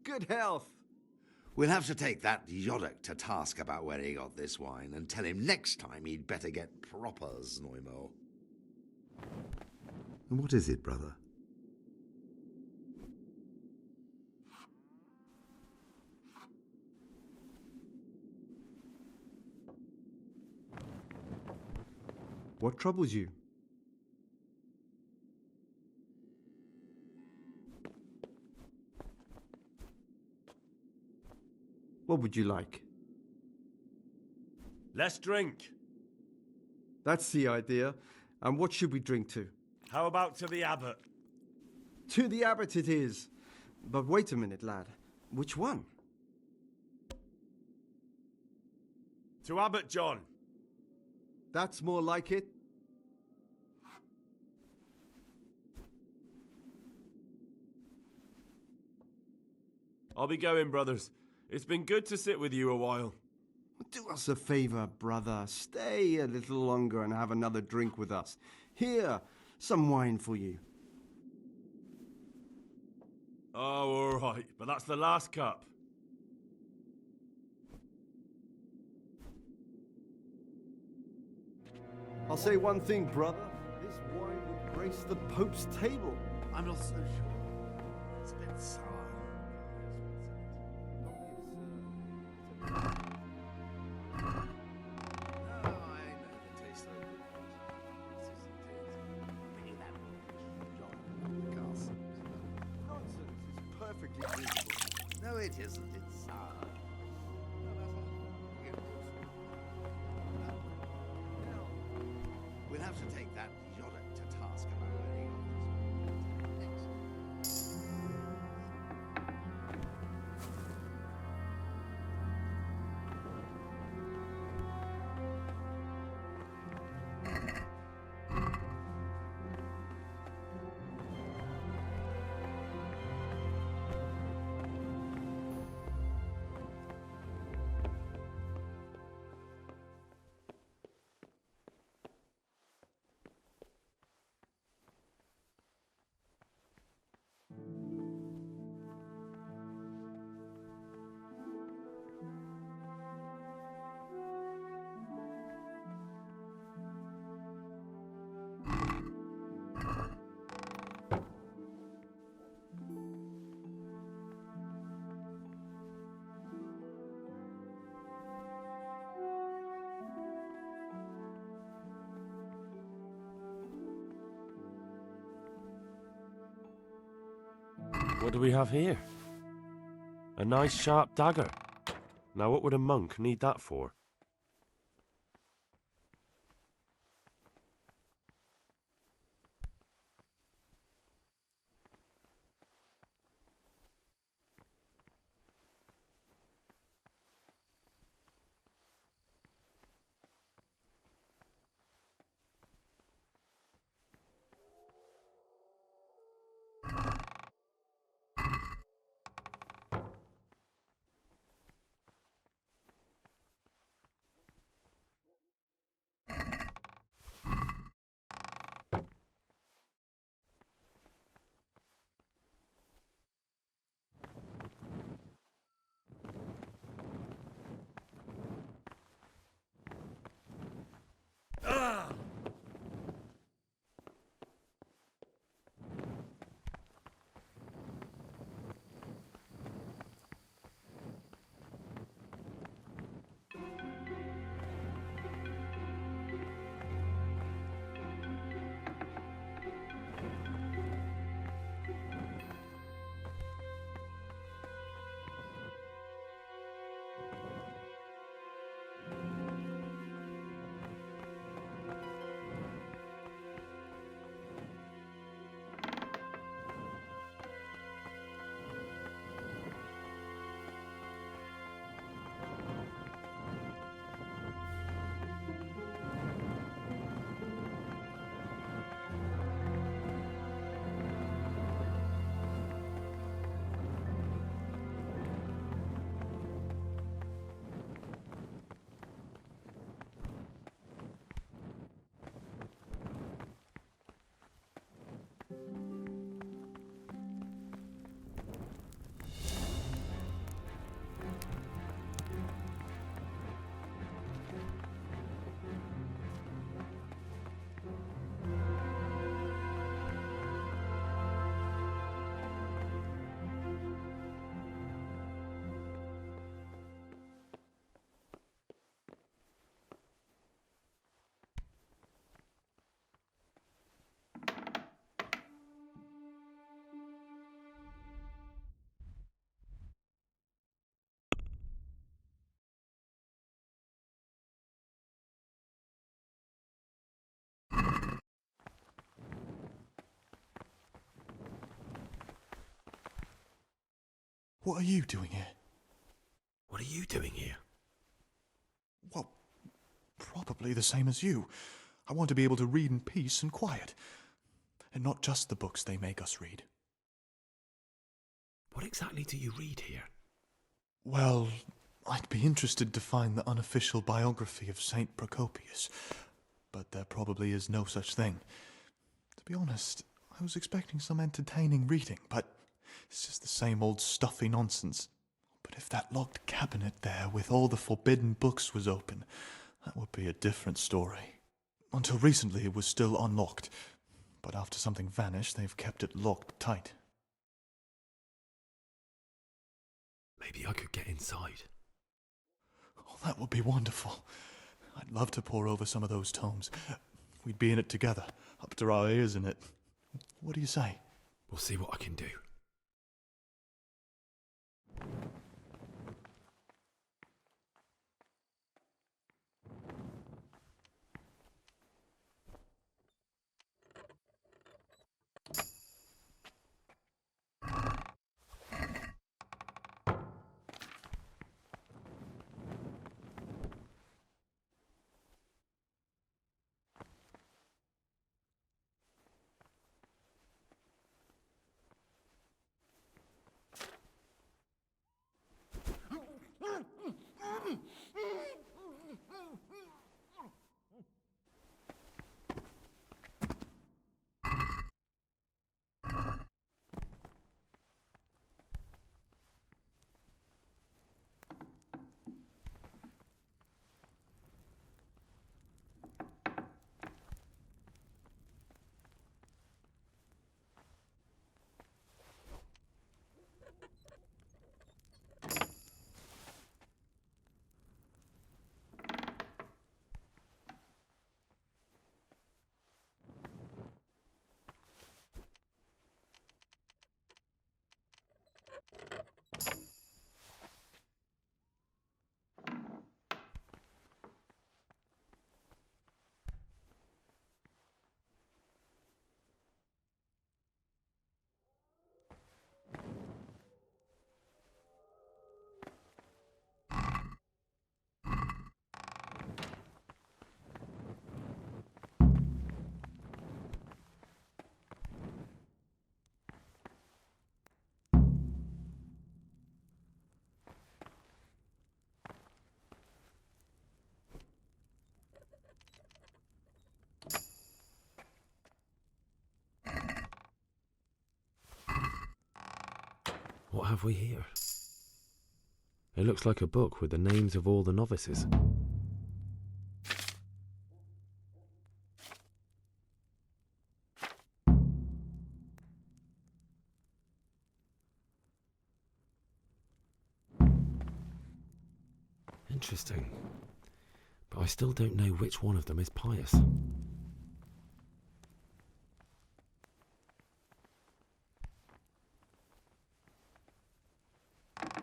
Good health. We'll have to take that Yorick to task about where he got this wine and tell him next time he'd better get proper Znojmo. And what is it, brother? What troubles you? What would you like? Let's drink. That's the idea. And what should we drink to? How about to the abbot? To the abbot it is. But wait a minute, lad. Which one? To Abbot John. That's more like it. I'll be going, brothers. It's been good to sit with you a while. Do us a favor, brother. Stay a little longer and have another drink with us. Here, some wine for you. Oh, all right. But that's the last cup. I'll say one thing, brother. This wine would grace the Pope's table. I'm not so sure. It's a bit sour. No, I know the taste of it. Bringing that John Castle. Nonsense. It's perfectly reasonable. No, it isn't. It's sour. We'll have to take that Yodok to task about any others. What do we have here? A nice sharp dagger. Now what would a monk need that for? What are you doing here? What are you doing here? Well, probably the same as you. I want to be able to read in peace and quiet. And not just the books they make us read. What exactly do you read here? Well, I'd be interested to find the unofficial biography of Saint Procopius, but there probably is no such thing. To be honest, I was expecting some entertaining reading, but it's just the same old stuffy nonsense. But if that locked cabinet there with all the forbidden books was open, that would be a different story. Until recently it was still unlocked, but after something vanished, they've kept it locked tight. Maybe I could get inside. Oh, that would be wonderful. I'd love to pore over some of those tomes. We'd be in it together, up to our ears in it. What do you say? We'll see what I can do. What have we here? It looks like a book with the names of all the novices. Interesting. But I still don't know which one of them is pious.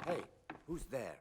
Hey, who's there?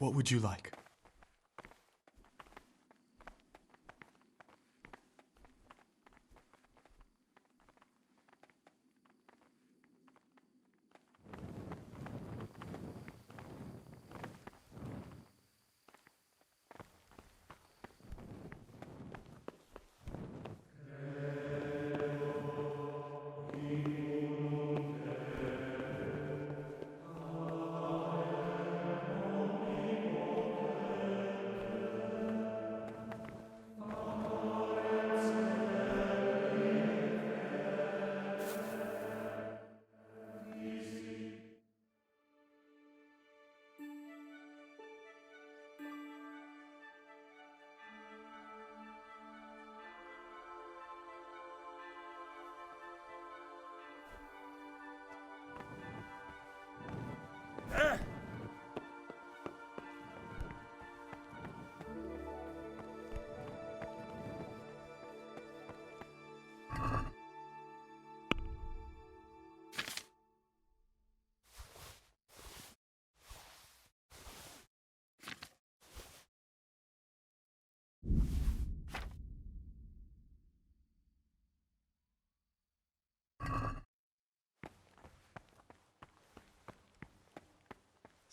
What would you like?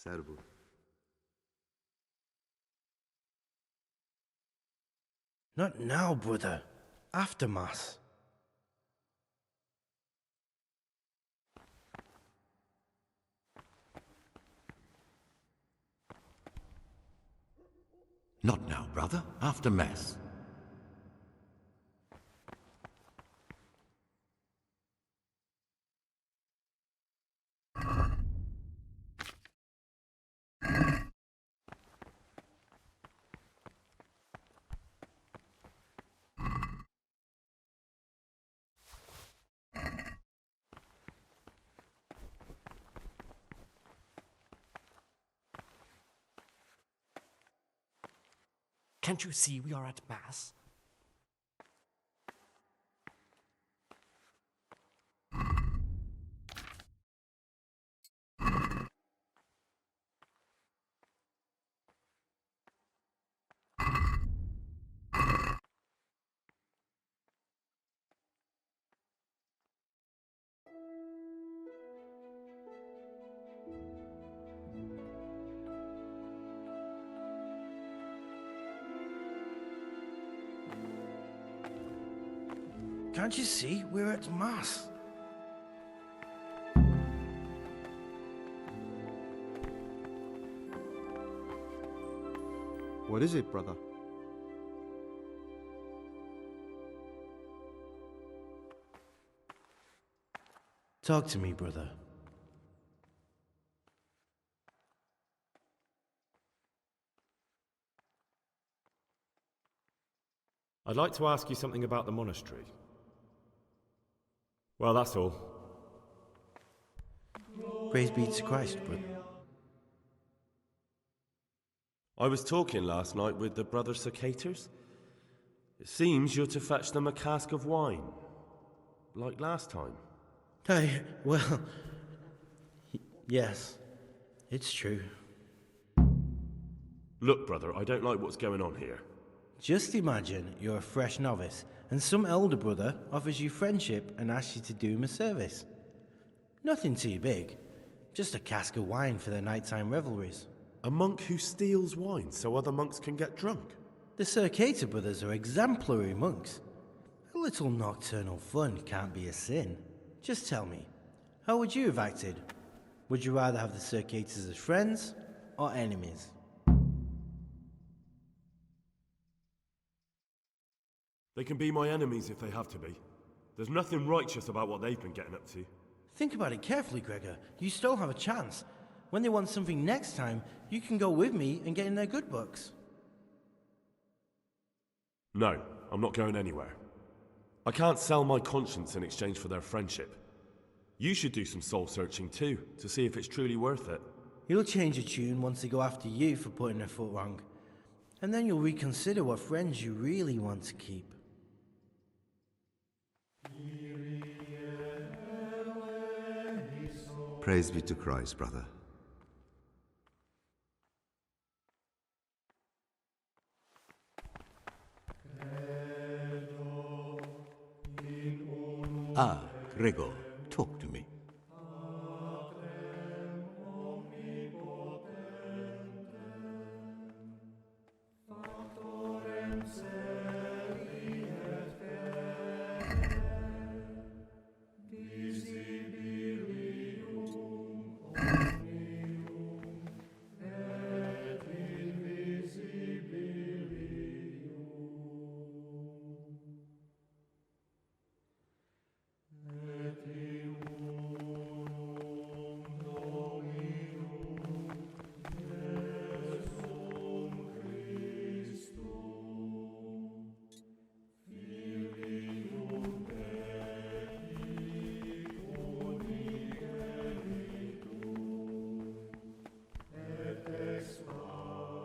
terrible. Not now, brother. After Mass. Not now, brother. After Mass. Can't you see we are at Mass? Can't you see we're at Mass? What is it, brother? Talk to me, brother. I'd like to ask you something about the monastery. Well, that's all. Praise be to Christ, brother. I was talking last night with the brother Cicators. It seems you're to fetch them a cask of wine, like last time. Well, yes, it's true. Look, brother, I don't like what's going on here. Just imagine you're a fresh novice, and some elder brother offers you friendship and asks you to do him a service. Nothing too big, just a cask of wine for their nighttime revelries. A monk who steals wine so other monks can get drunk? The Circator brothers are exemplary monks. A little nocturnal fun can't be a sin. Just tell me, how would you have acted? Would you rather have the Circators as friends or enemies? They can be my enemies if they have to be. There's nothing righteous about what they've been getting up to. Think about it carefully, Gregor. You still have a chance. When they want something next time, you can go with me and get in their good books. No, I'm not going anywhere. I can't sell my conscience in exchange for their friendship. You should do some soul-searching too, to see if it's truly worth it. You'll change a tune once they go after you for putting their foot wrong. And then you'll reconsider what friends you really want to keep. Praise be to Christ, brother. Ah, Gregor, talk to me.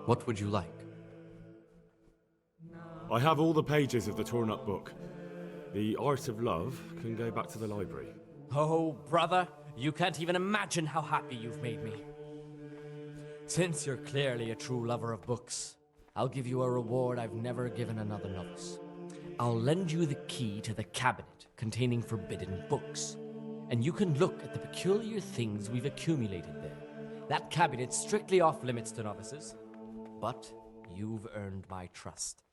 What would you like? I have all the pages of the torn-up book. The Art of Love can go back to the library. Oh, brother, you can't even imagine how happy you've made me. Since you're clearly a true lover of books, I'll give you a reward I've never given another novice. I'll lend you the key to the cabinet containing forbidden books, and you can look at the peculiar things we've accumulated there. That cabinet's strictly off limits to novices, but you've earned my trust.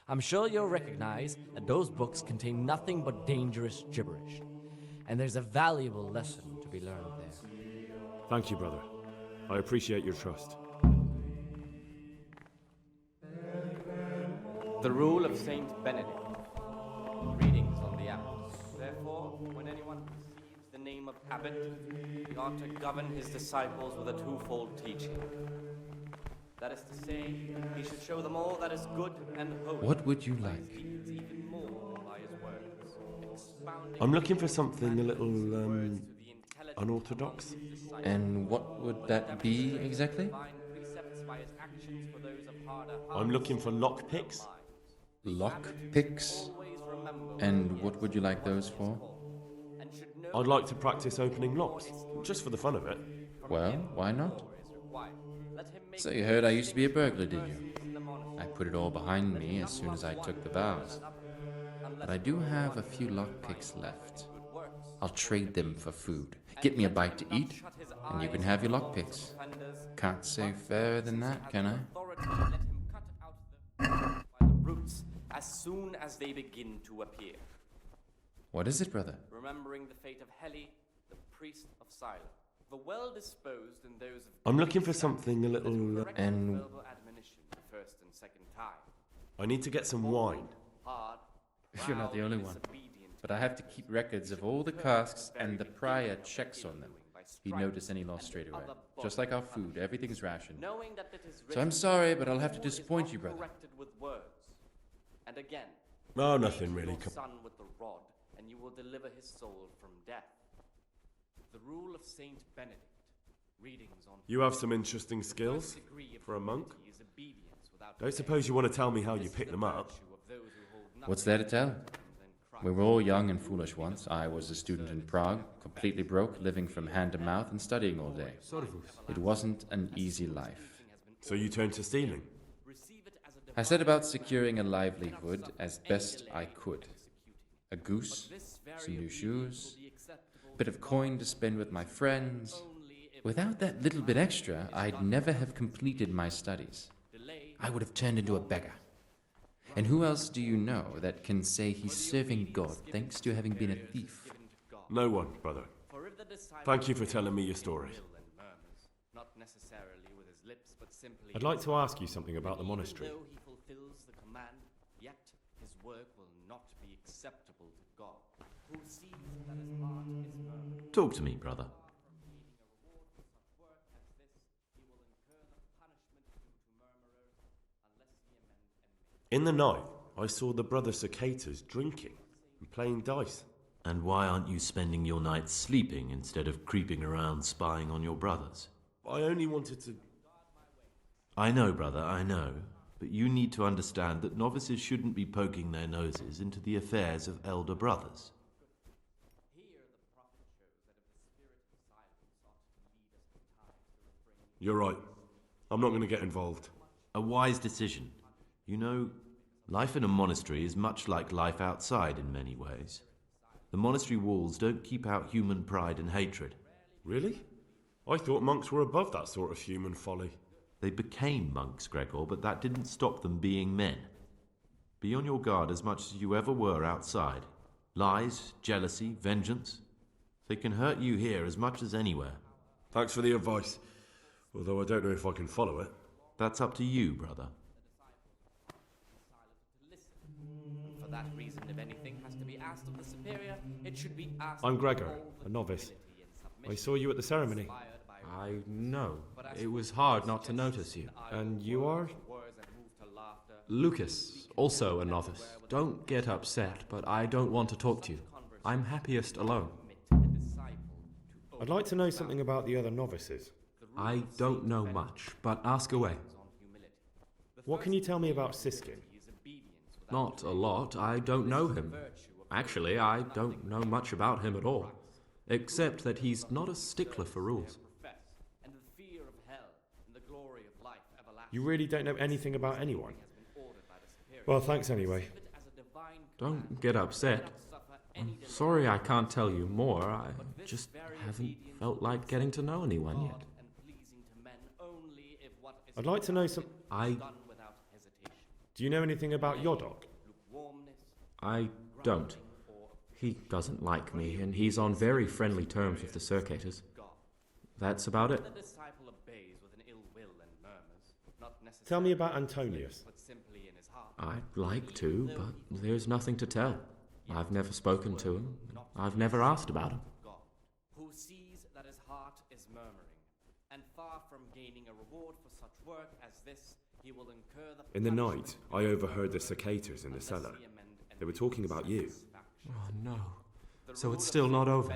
I'm sure you'll recognize that those books contain nothing but dangerous gibberish, and there's a valuable lesson to be learned there. Thank you, brother. I appreciate your trust. The Rule of Saint Benedict. Readings on the abbot. Therefore, when anyone receives the name of abbot, he ought to govern his disciples with a twofold teaching. That is to say, he should show them all that is good and holy. What would you like? Even more by his words, expounding I'm looking for something a little, unorthodox. And what would that be exactly? I'm looking for lockpicks. Lockpicks? And what would you like those for? I'd like to practice opening locks, just for the fun of it. Well, why not? So you heard I used to be a burglar, did you? I put it all behind me as soon as I took the vows. But I do have a few lockpicks left. I'll trade them for food. Get me a bite to eat, and you can have your lockpicks. Can't say fairer than that, can I? By the roots as soon as they begin to appear. What is it, brother? Remembering the fate of Heli, the priest of silence. The well-disposed and those of I'm looking for something a little... and... admonition the first and second time. I need to get some wine. You're not the only one. But I have to keep records of all the casks, and the prior checks on them. He'd notice any loss straight away. Just like our food, everything's rationed. So I'm sorry, but I'll have to disappoint you, brother. And again, Oh, nothing really. son with the rod, and you will deliver his soul from death. The Rule of Saint Benedict. Readings on... You have some interesting skills for a monk. Don't suppose you want to tell me how you pick them up? What's there to tell? We were all young and foolish once. I was a student in Prague, completely broke, living from hand to mouth and studying all day. It wasn't an easy life. So you turned to stealing? I set about securing a livelihood as best I could. A goose, some new shoes, a bit of coin to spend with my friends. Without that little bit extra, I'd never have completed my studies. I would have turned into a beggar. And who else do you know that can say he's serving God thanks to having been a thief? No one, brother. Thank you for telling me your story. I'd like to ask you something about the monastery. He fulfills the command, yet his work will not be acceptable to God, who sees that his heart is murmured. Talk to me, brother. In the night, I saw the brother cicadas drinking and playing dice. And why aren't you spending your nights sleeping instead of creeping around spying on your brothers? I only wanted to... I know, brother, I know. But you need to understand that novices shouldn't be poking their noses into the affairs of elder brothers. You're right. I'm not going to get involved. A wise decision. You know, life in a monastery is much like life outside in many ways. The monastery walls don't keep out human pride and hatred. Really? I thought monks were above that sort of human folly. They became monks, Gregor, but that didn't stop them being men. Be on your guard as much as you ever were outside. Lies, jealousy, vengeance. They can hurt you here as much as anywhere. Thanks for the advice, although I don't know if I can follow it. That's up to you, brother. For that reason, if anything has to be asked of the superior, it should be asked. I'm Gregor, a novice. I saw you at the ceremony. I know. It was hard not to notice you. And you are? Lucas, also a novice. Don't get upset, but I don't want to talk to you. I'm happiest alone. I'd like to know something about the other novices. I don't know much, but ask away. What can you tell me about Siskin? Not a lot. I don't know him. Actually, I don't know much about him at all. Except that he's not a stickler for rules. You really don't know anything about anyone? Well, thanks anyway. Don't get upset. I'm sorry I can't tell you more. I just haven't felt like getting to know anyone yet. I'd like to know some... Do you know anything about Yodok? I don't. He doesn't like me, and he's on very friendly terms with the Circators. That's about it. Tell me about Antonius. I'd like to, but there's nothing to tell. I've never spoken to him. I've never asked about him. Who sees that his heart is murmuring, and far from gaining a reward for such work as this, he will incur the... In the night, I overheard the Cicadas in the cellar. They were talking about you. Oh, no. So it's still not over.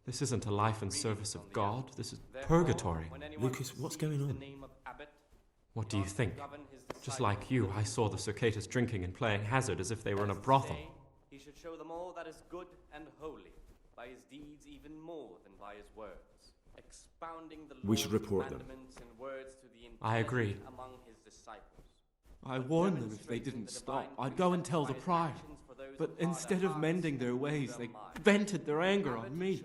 This isn't a life in service of God. This is purgatory. Lucas, what's going on? What do you think? Just like you, I saw the Cicadas drinking and playing hazard as if they were in a brothel. He should show them all that is good and holy, by his deeds even more than by his words, expounding the We should report them. in words to the I agree. among his disciples. I warned them if they didn't stop, I'd go and tell the prior. But instead of mending their ways, they vented their anger on me.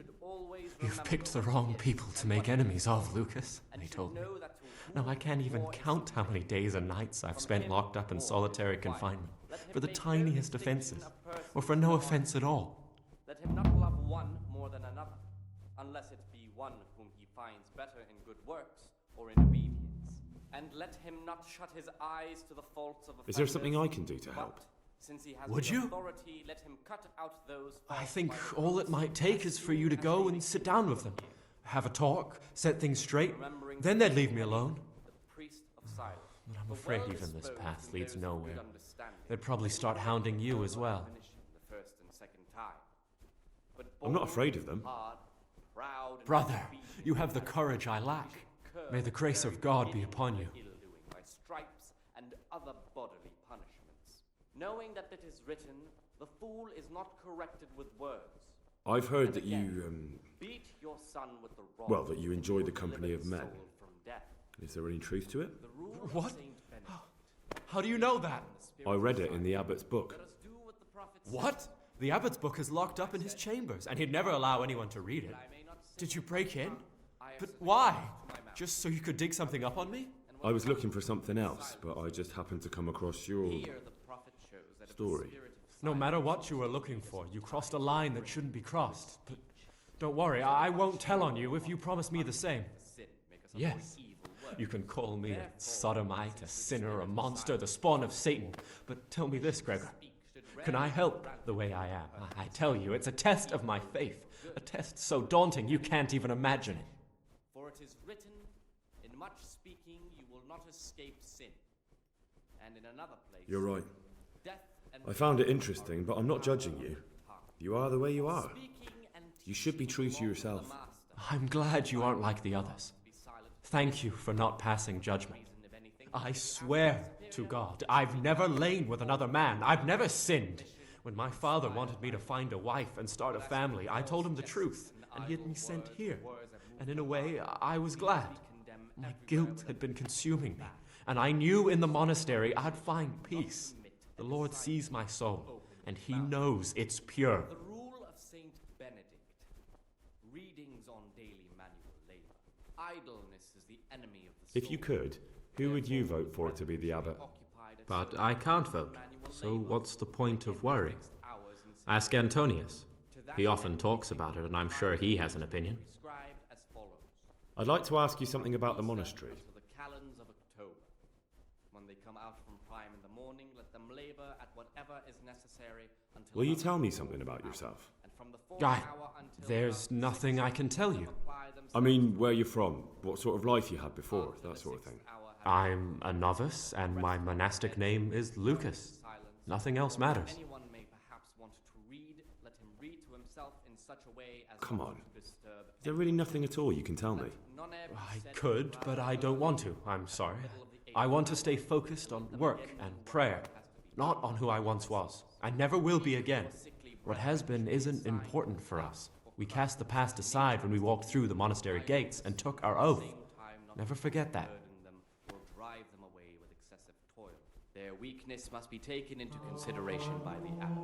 You've picked the wrong people to make enemies of, Lucas, they told me. Now I can't even count how many days and nights I've spent locked up in solitary confinement for the tiniest offences, or for no offence at all. Let him not love one more than another, unless it be one whom he finds better in good works or in obedience. And let him not shut his eyes to the faults of offenders. Is there something I can do to help? Since he has Would you? authority, let him cut out those I think all it might take is for you to go and sit down with them. Have a talk, set things straight, then they'd leave me alone. But I'm afraid even this path leads nowhere. They'd probably start hounding you as well. I'm not afraid of them. Brother, you have the courage I lack. May the grace of God be upon you. By stripes and other bodily punishments. Knowing that it is written, the fool is not corrected with words. I've heard that you, Beat your son with the rod. well, that you enjoy the company of men. Is there any truth to it? What? How do you know that? I read it in the abbot's book. What? The abbot's book is locked up in his chambers, and he'd never allow anyone to read it. Did you break in? But why? Just so you could dig something up on me? I was looking for something else, but I just happened to come across your story. No matter what you were looking for, you crossed a line that shouldn't be crossed. But don't worry, I won't tell on you if you promise me the same. Yes, you can call me a sodomite, a sinner, a monster, the spawn of Satan. But tell me this, Gregor. Can I help the way I am? I tell you, it's a test of my faith. A test so daunting you can't even imagine it. For it is written, in much speaking you will not escape sin. And in another place... You're right. I found it interesting, but I'm not judging you. You are the way you are. You should be true to yourself. I'm glad you aren't like the others. Thank you for not passing judgment. I swear to God, I've never lain with another man. I've never sinned. When my father wanted me to find a wife and start a family, I told him the truth, and he had me sent here. And in a way, I was glad. My guilt had been consuming me, and I knew in the monastery I'd find peace. The Lord sees my soul, and he knows it's pure. The rule of Saint Benedict. Readings on daily manual labor. Idleness is the enemy of the soul. If you could, who would you vote for to be the abbot? But I can't vote, so what's the point of worry? Ask Antonius. He often talks about it, and I'm sure he has an opinion. I'd like to ask you something about the monastery. The calends of October. When they come out from prime in the morning, let them labor at whatever is necessary until... Will you tell me something about yourself? There's nothing I can tell you. I mean, where you're from, what sort of life you had before, that sort of thing. I'm a novice, and my monastic name is Lucas. Nothing else matters. Anyone may perhaps want to read, let him read to himself in such a way as Come not on. to disturb... Is there really nothing at all you can tell me? I could, but I don't want to. I'm sorry. I want to stay focused on work and prayer, not on who I once was. I never will be again. What has been isn't important for us. We cast the past aside when we walked through the monastery gates and took our oath. Never forget that. Will drive them away with excessive toil. Their weakness must be taken into consideration by the abbot.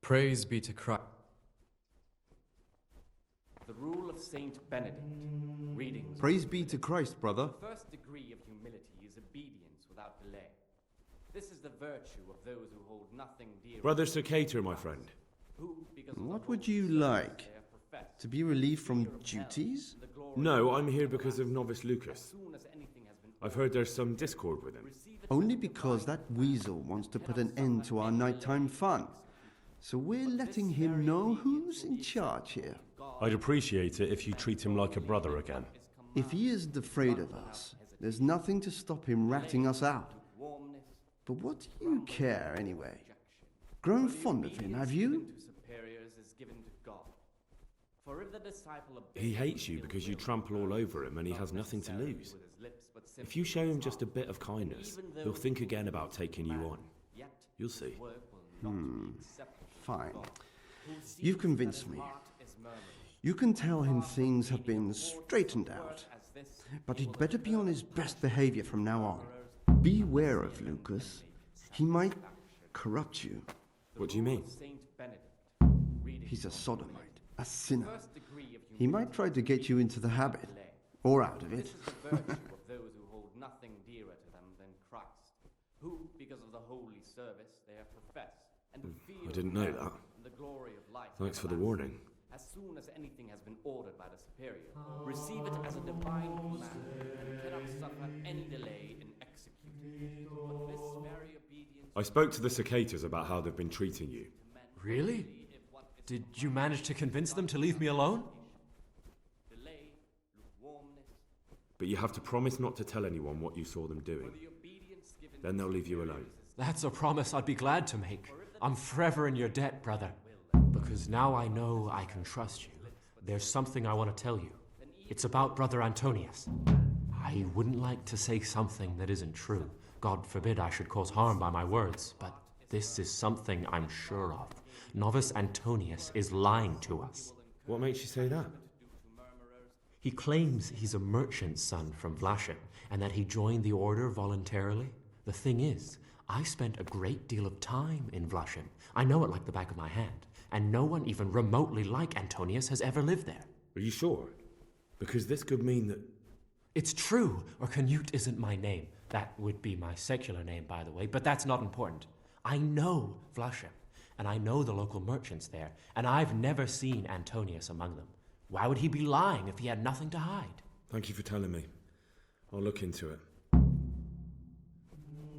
Praise be to Christ. The rule of Saint Benedict. Readings. Praise be to Christ, brother. The first degree of humility is obedience without delay. This is the virtue of those who hold nothing dear. Brother Cicator, my friend. What would you like? To be relieved from duties? No, I'm here because of Novice Lucas. I've heard there's some discord with him. Only because that weasel wants to put an end to our nighttime fun. So we're letting him know who's in charge here. I'd appreciate it if you treat him like a brother again. If he isn't afraid of us, there's nothing to stop him ratting us out. But what do you care anyway? Grown fond of him, have you? He hates you because you trample all over him and he has nothing to lose. If you show him just a bit of kindness, he'll think again about taking you on. You'll see. Fine. You've convinced me. You can tell him things have been straightened out. But he'd better be on his best behavior from now on. Beware of Lucas. He might corrupt you. What do you mean? He's a sodomite, a sinner. He might try to get you into the habit, or out of it. Those who hold nothing dearer to them than Christ, who, because of the holy service they have professed, and I didn't know that. the glory of life. Thanks for the warning. As soon as anything has been ordered by the superior, receive it as a divine command, and cannot suffer any delay in executing it. But this very obedience. I spoke to the Cicatas about how they've been treating you. Really? Did you manage to convince them to leave me alone? But you have to promise not to tell anyone what you saw them doing. Then they'll leave you alone. That's a promise I'd be glad to make. I'm forever in your debt, brother. Because now I know I can trust you. There's something I want to tell you. It's about Brother Antonius. I wouldn't like to say something that isn't true. God forbid I should cause harm by my words, but this is something I'm sure of. Novice Antonius is lying to us. What makes you say that? He claims he's a merchant's son from Vlashim, and that he joined the order voluntarily. The thing is, I spent a great deal of time in Vlashim. I know it like the back of my hand, and no one even remotely like Antonius has ever lived there. Are you sure? Because this could mean that... It's true, or Canute isn't my name. That would be my secular name, by the way, but that's not important. I know Vlashim, and I know the local merchants there, and I've never seen Antonius among them. Why would he be lying if he had nothing to hide? Thank you for telling me. I'll look into it.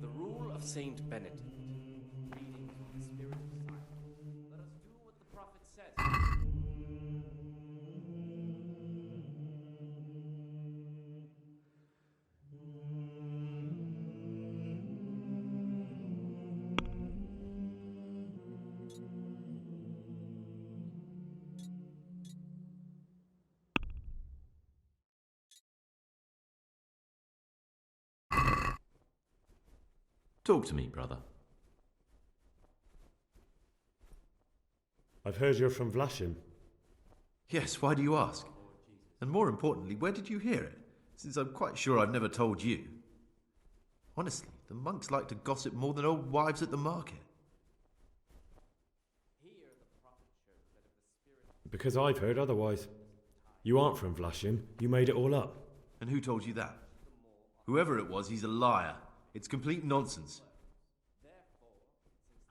The rule of Saint Benedict. Reading from the Spirit of Science. Let us do what the prophet says. Talk to me, brother. I've heard you're from Vlashim. Yes, why do you ask? And more importantly, where did you hear it? Since I'm quite sure I've never told you. Honestly, the monks like to gossip more than old wives at the market. Because I've heard otherwise. You aren't from Vlashim. You made it all up. And who told you that? Whoever it was, he's a liar. It's complete nonsense.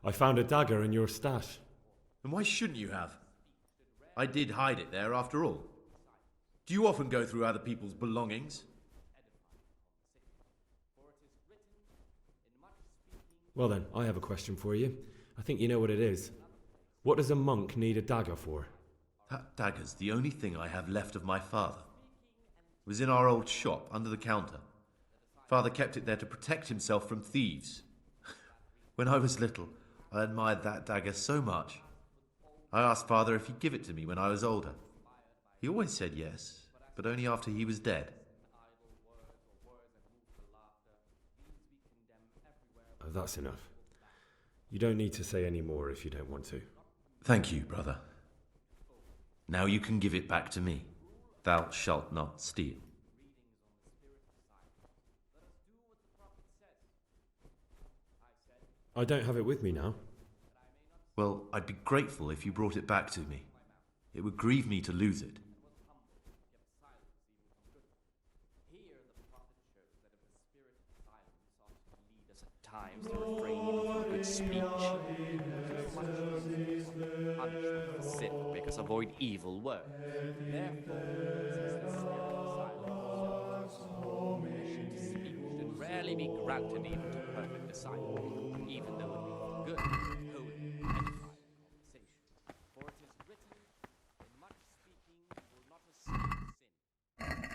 I found a dagger in your stash. And why shouldn't you have? I did hide it there after all. Do you often go through other people's belongings? Well then, I have a question for you. I think you know what it is. What does a monk need a dagger for? That dagger's the only thing I have left of my father. It was in our old shop, under the counter. Father kept it there to protect himself from thieves. When I was little, I admired that dagger so much. I asked Father if he'd give it to me when I was older. He always said yes, but only after he was dead. Oh, that's enough. You don't need to say any more if you don't want to. Thank you, brother. Now you can give it back to me. Thou shalt not steal. I don't have it with me now. Well, I'd be grateful if you brought it back to me. It would grieve me to lose it. Times to refrain even from good speech. Punishment for sin make us avoid evil work. Therefore, since the spirit of silence permission to speak should rarely be granted even to perfect disciples, even though it be for good, holy, edifying conversation. For it is written, in much speaking will not escape sin.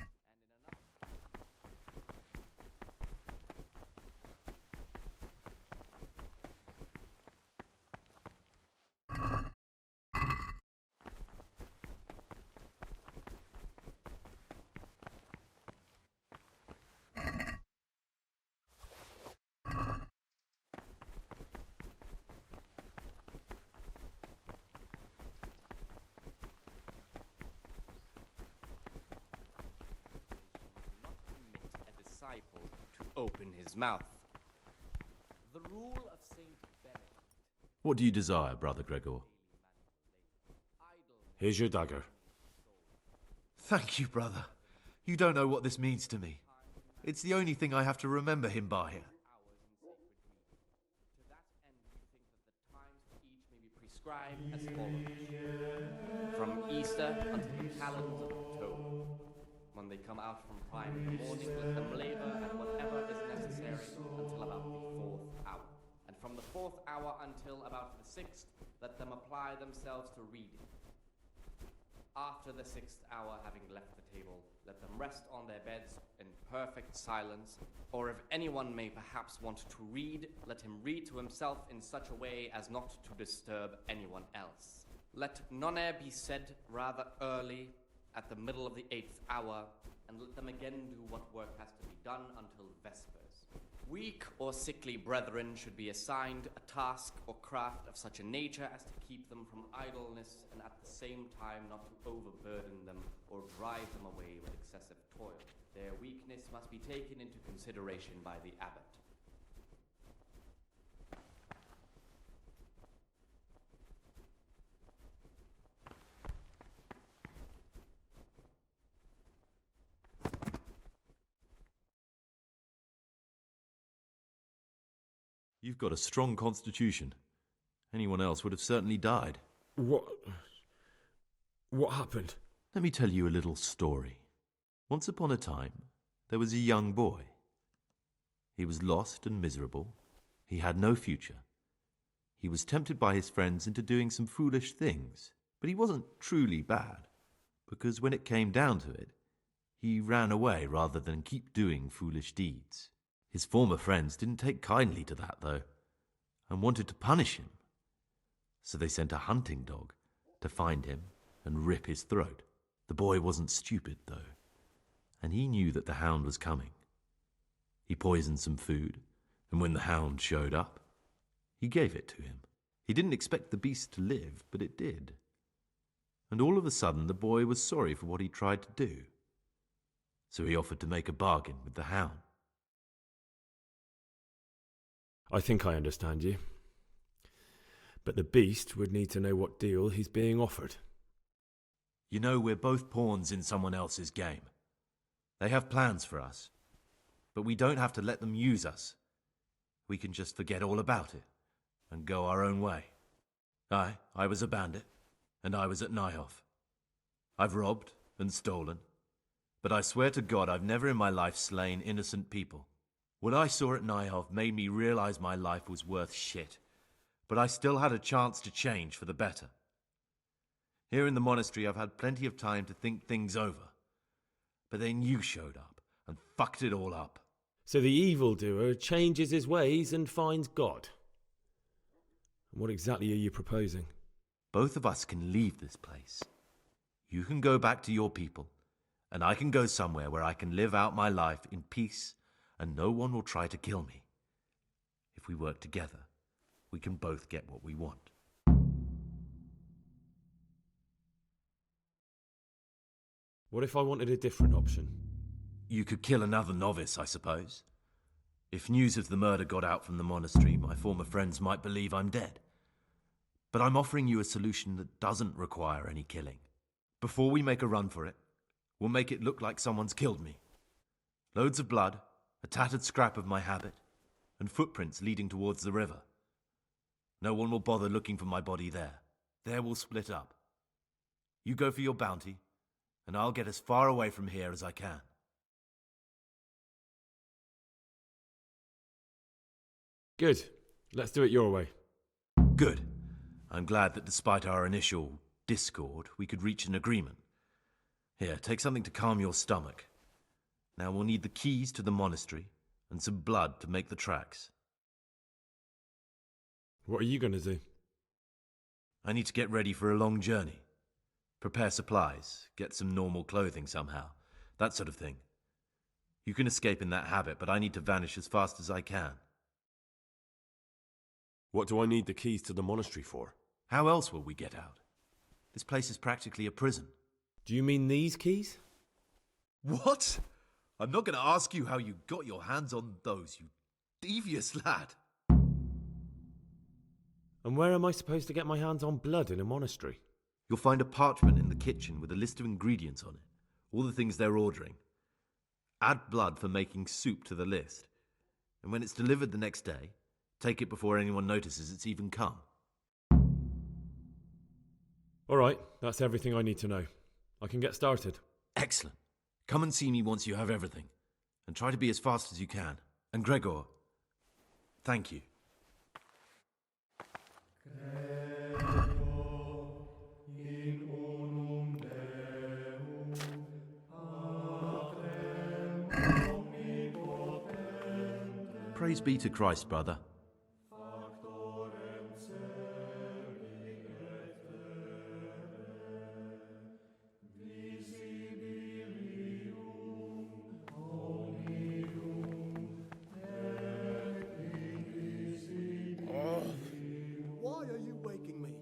Disciple to open his mouth. The rule of Saint Benedict. What do you desire, Brother Gregor? Here's your dagger. Thank you, brother. You don't know what this means to me. It's the only thing I have to remember him by. Prescribed as follows. From Easter until the calends of October. When they come out from prime in the morning, let them labor at whatever is necessary until about the 4th hour. And from the 4th hour until about the 6th, let them apply themselves to reading. After the 6th hour, having left the table, let them rest on their beds in perfect silence, or if anyone may perhaps want to read, let him read to himself in such a way as not to disturb anyone else. Let none be said rather early, at the middle of the 8th hour, and let them again do what work has to be done until Vespers. Weak or sickly brethren should be assigned a task or craft of such a nature as to keep them from idleness, and at the same time not to overburden them or drive them away with excessive toil. Their weakness must be taken into consideration by the abbot. You've got a strong constitution. Anyone else would have certainly died. What happened? Let me tell you a little story. Once upon a time, there was a young boy. He was lost and miserable. He had no future. He was tempted by his friends into doing some foolish things, but he wasn't truly bad, because when it came down to it, he ran away rather than keep doing foolish deeds. His former friends didn't take kindly to that, though, and wanted to punish him. So they sent a hunting dog to find him and rip his throat. The boy wasn't stupid, though, and he knew that the hound was coming. He poisoned some food, and when the hound showed up, he gave it to him. He didn't expect the beast to live, but it did. And all of a sudden, the boy was sorry for what he tried to do. So he offered to make a bargain with the hound. I think I understand you. But the beast would need to know what deal he's being offered. You know, we're both pawns in someone else's game. They have plans for us, but we don't have to let them use us. We can just forget all about it and go our own way. I was a bandit, and I was at Nyhof. I've robbed and stolen, but I swear to God I've never in my life slain innocent people. What I saw at Nyhof made me realize my life was worth shit, but I still had a chance to change for the better. Here in the monastery I've had plenty of time to think things over, but then you showed up and fucked it all up. So the evildoer changes his ways and finds God. What exactly are you proposing? Both of us can leave this place. You can go back to your people, and I can go somewhere where I can live out my life in peace, and no one will try to kill me. If we work together, we can both get what we want. What if I wanted a different option? You could kill another novice, I suppose. If news of the murder got out from the monastery, my former friends might believe I'm dead. But I'm offering you a solution that doesn't require any killing. Before we make a run for it, we'll make it look like someone's killed me. Loads of blood, a tattered scrap of my habit, and footprints leading towards the river. No one will bother looking for my body there. There we'll split up. You go for your bounty, and I'll get as far away from here as I can. Good. Let's do it your way. Good. I'm glad that despite our initial discord, we could reach an agreement. Here, take something to calm your stomach. Now we'll need the keys to the monastery and some blood to make the tracks. What are you going to do? I need to get ready for a long journey. Prepare supplies, get some normal clothing somehow, that sort of thing. You can escape in that habit, but I need to vanish as fast as I can. What do I need the keys to the monastery for? How else will we get out? This place is practically a prison. Do you mean these keys? What? I'm not going to ask you how you got your hands on those, you devious lad. And where am I supposed to get my hands on blood in a monastery? You'll find a parchment in the kitchen with a list of ingredients on it, all the things they're ordering. Add blood for making soup to the list, and when it's delivered the next day, take it before anyone notices it's even come. All right, that's everything I need to know. I can get started. Excellent. Come and see me once you have everything, and try to be as fast as you can. And Gregor, thank you. Praise be to Christ, brother. Why are you waking me?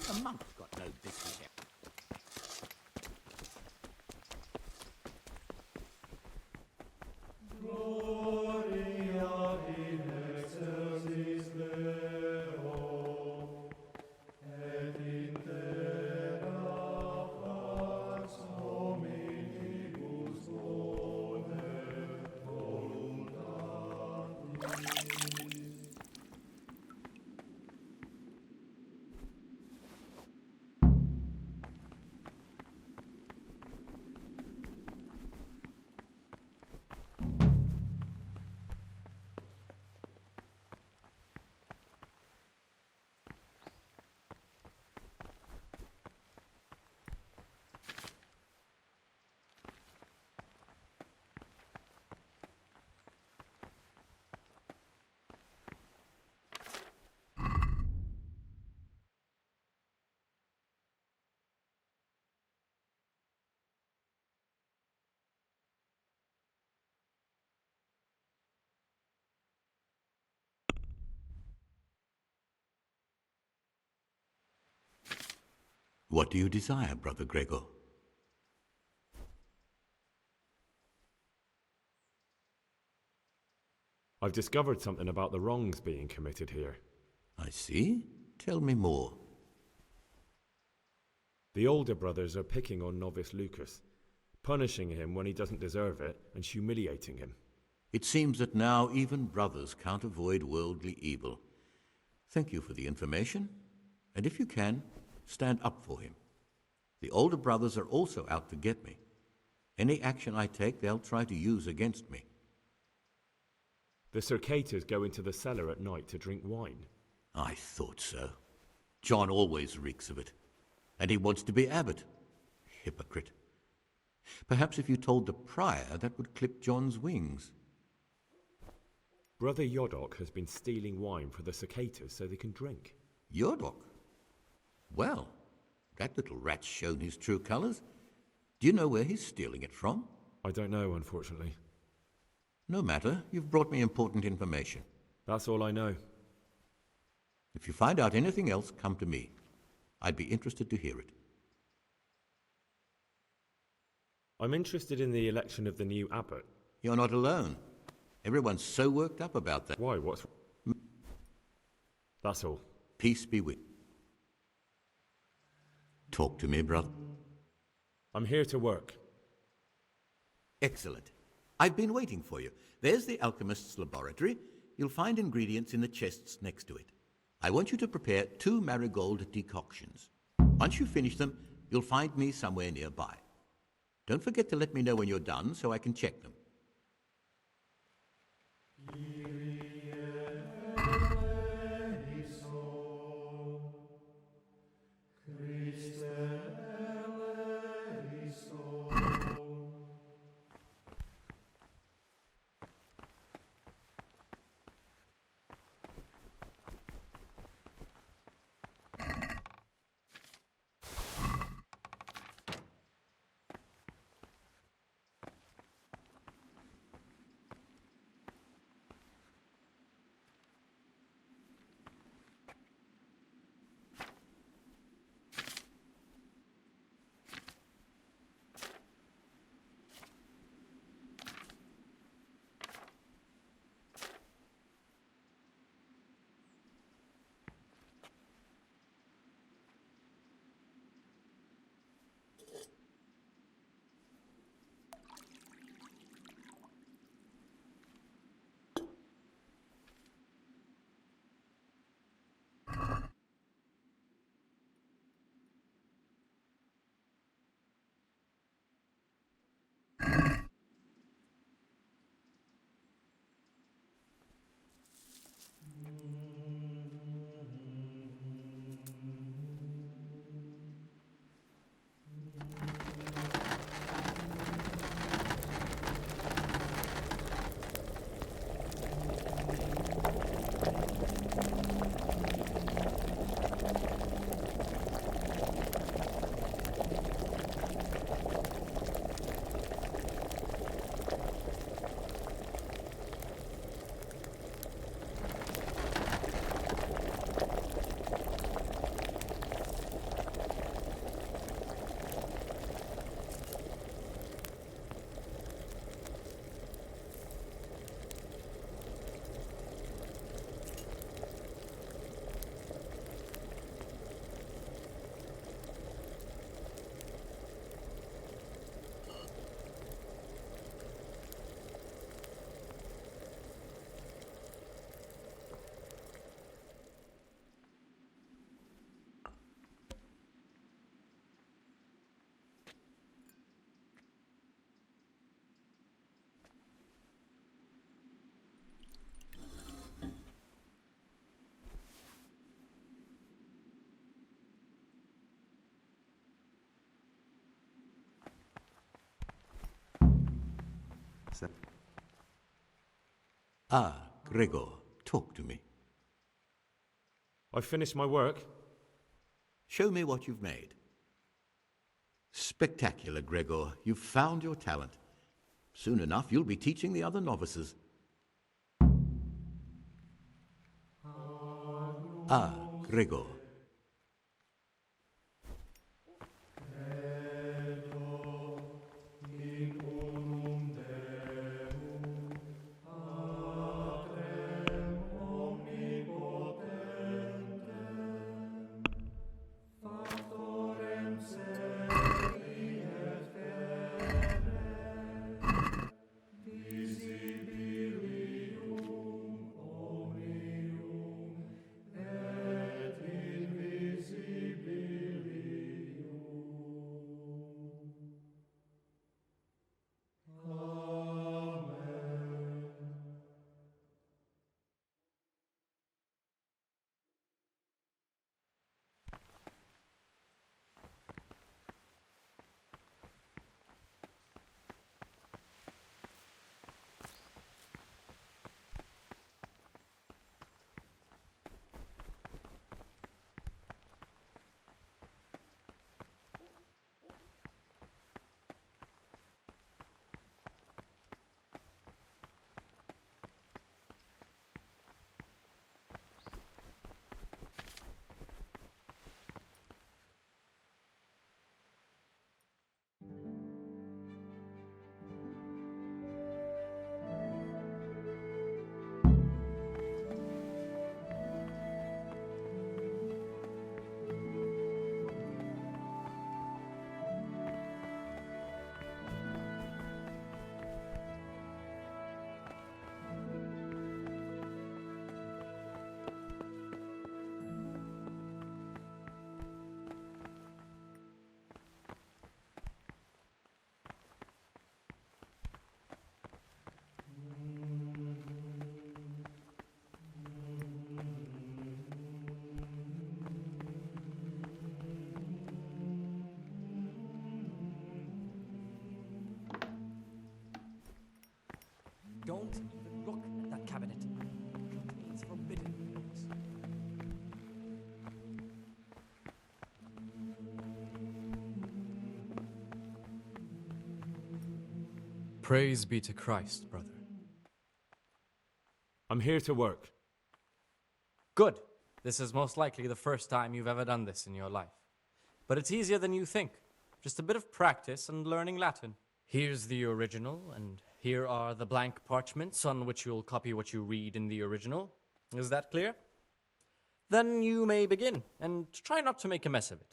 The monk's got no business here. Gloria in excelsis Deo, What do you desire, Brother Gregor? I've discovered something about the wrongs being committed here. I see. Tell me more. The older brothers are picking on novice Lucas, punishing him when he doesn't deserve it and humiliating him. It seems that now even brothers can't avoid worldly evil. Thank you for the information, and if you can, stand up for him. The older brothers are also out to get me. Any action I take, they'll try to use against me. The Circators go into the cellar at night to drink wine. I thought so. John always reeks of it. And he wants to be abbot. Hypocrite. Perhaps if you told the prior, that would clip John's wings. Brother Yodok has been stealing wine for the Circators so they can drink. Yodok? Well, that little rat's shown his true colours. Do you know where he's stealing it from? I don't know, unfortunately. No matter. You've brought me important information. That's all I know. If you find out anything else, come to me. I'd be interested to hear it. I'm interested in the election of the new abbot. You're not alone. Everyone's so worked up about that. Why? What's... That's all. Peace be with you. Talk to me, brother. I'm here to work. Excellent. I've been waiting for you. There's the alchemist's laboratory. You'll find ingredients in the chests next to it. I want you to prepare 2 marigold decoctions. Once you finish them, you'll find me somewhere nearby. Don't forget to let me know when you're done so I can check them. Gregor, talk to me. I've finished my work. Show me what you've made. Spectacular, Gregor. You've found your talent. Soon enough, you'll be teaching the other novices. Ah, Gregor. Praise be to Christ, brother. I'm here to work. Good. This is most likely the first time you've ever done this in your life. But it's easier than you think. Just a bit of practice and learning Latin. Here's the original, and here are the blank parchments on which you'll copy what you read in the original. Is that clear? Then you may begin, and try not to make a mess of it.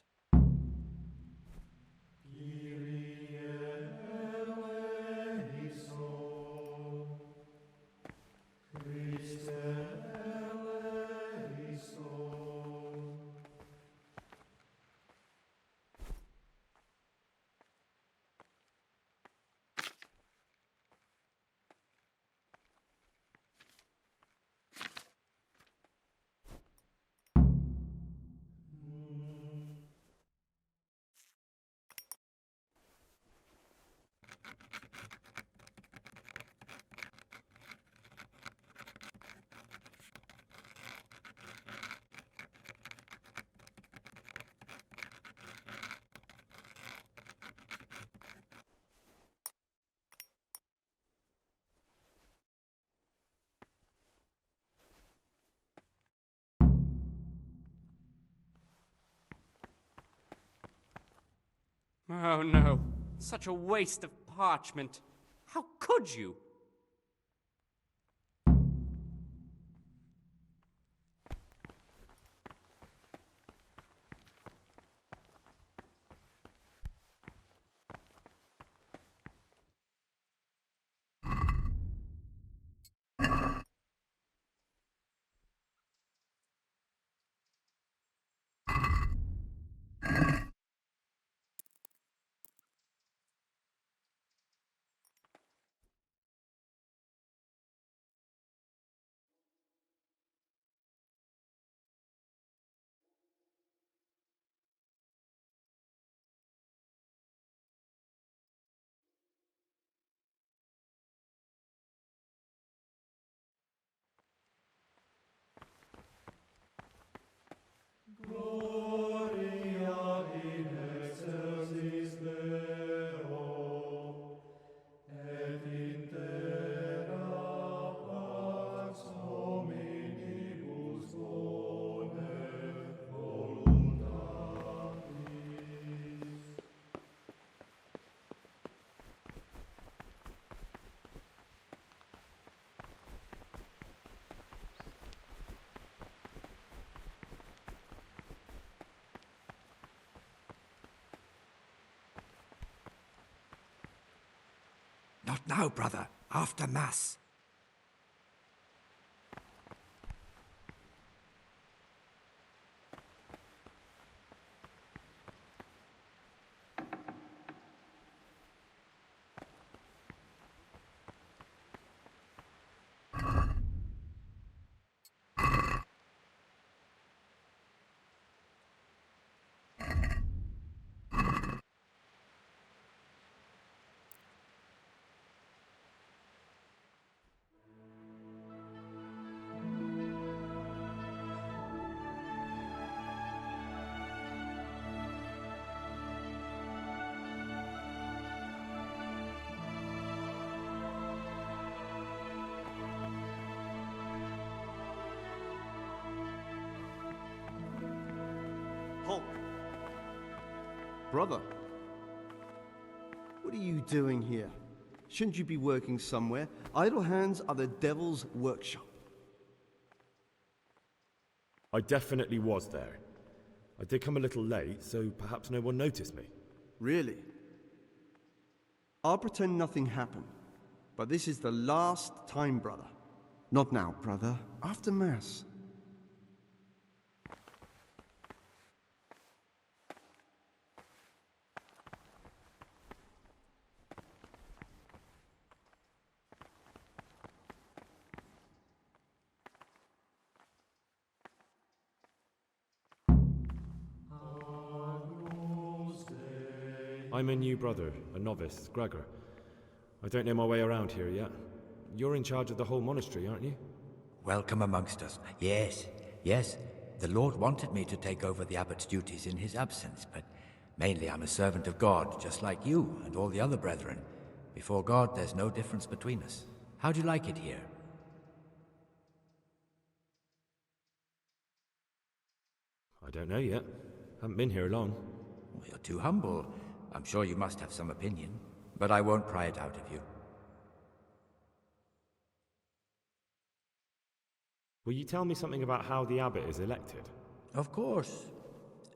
Oh no, such a waste of parchment. How could you? Not now, brother. After Mass. Halt! Brother, what are you doing here? Shouldn't you be working somewhere? Idle hands are the devil's workshop. I definitely was there. I did come a little late, so perhaps no one noticed me. Really? I'll pretend nothing happened. But this is the last time, brother. Not now, brother. After Mass. I'm a new brother, a novice, Gregor. I don't know my way around here yet. You're in charge of the whole monastery, aren't you? Welcome amongst us. Yes, yes. The Lord wanted me to take over the abbot's duties in his absence, but mainly I'm a servant of God, just like you and all the other brethren. Before God, there's no difference between us. How do you like it here? I don't know yet. Haven't been here long. Well, you're too humble. I'm sure you must have some opinion, but I won't pry it out of you. Will you tell me something about how the abbot is elected? Of course.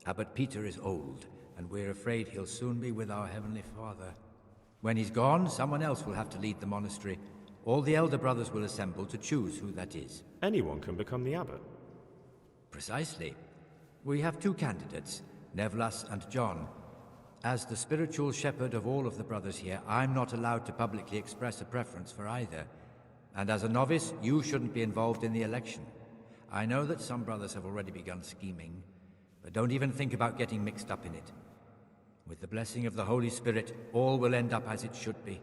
Abbot Peter is old, and we're afraid he'll soon be with our Heavenly Father. When he's gone, someone else will have to lead the monastery. All the elder brothers will assemble to choose who that is. Anyone can become the abbot? Precisely. We have two candidates, Nevlas and John. As the spiritual shepherd of all of the brothers here, I'm not allowed to publicly express a preference for either. And as a novice, you shouldn't be involved in the election. I know that some brothers have already begun scheming, but don't even think about getting mixed up in it. With the blessing of the Holy Spirit, all will end up as it should be.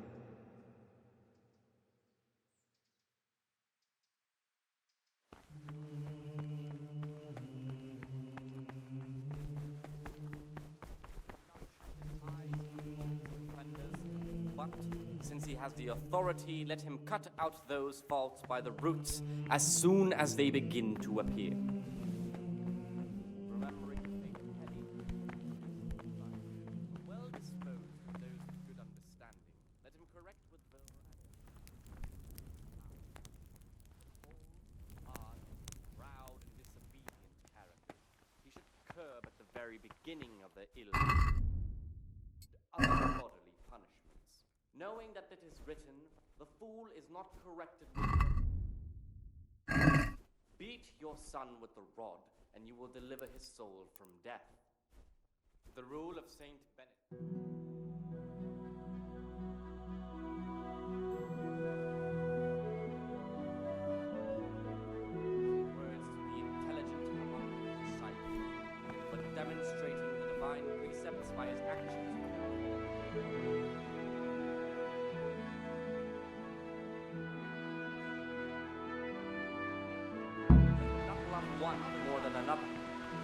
But since he has the authority, let him cut out those faults by the roots as soon as they begin to appear. Remembering well disposed of those with good understanding, let him correct with hard, proud, and disobedient characters. He should curb at the very beginning of their ill other bodily punishments, knowing that it is written, the fool is not corrected with beat your son with the rod, and you will deliver his soul from death. The rule of Saint Benedict. Words to the intelligent among his disciples, but demonstrating the divine precepts by his actions. One more than another,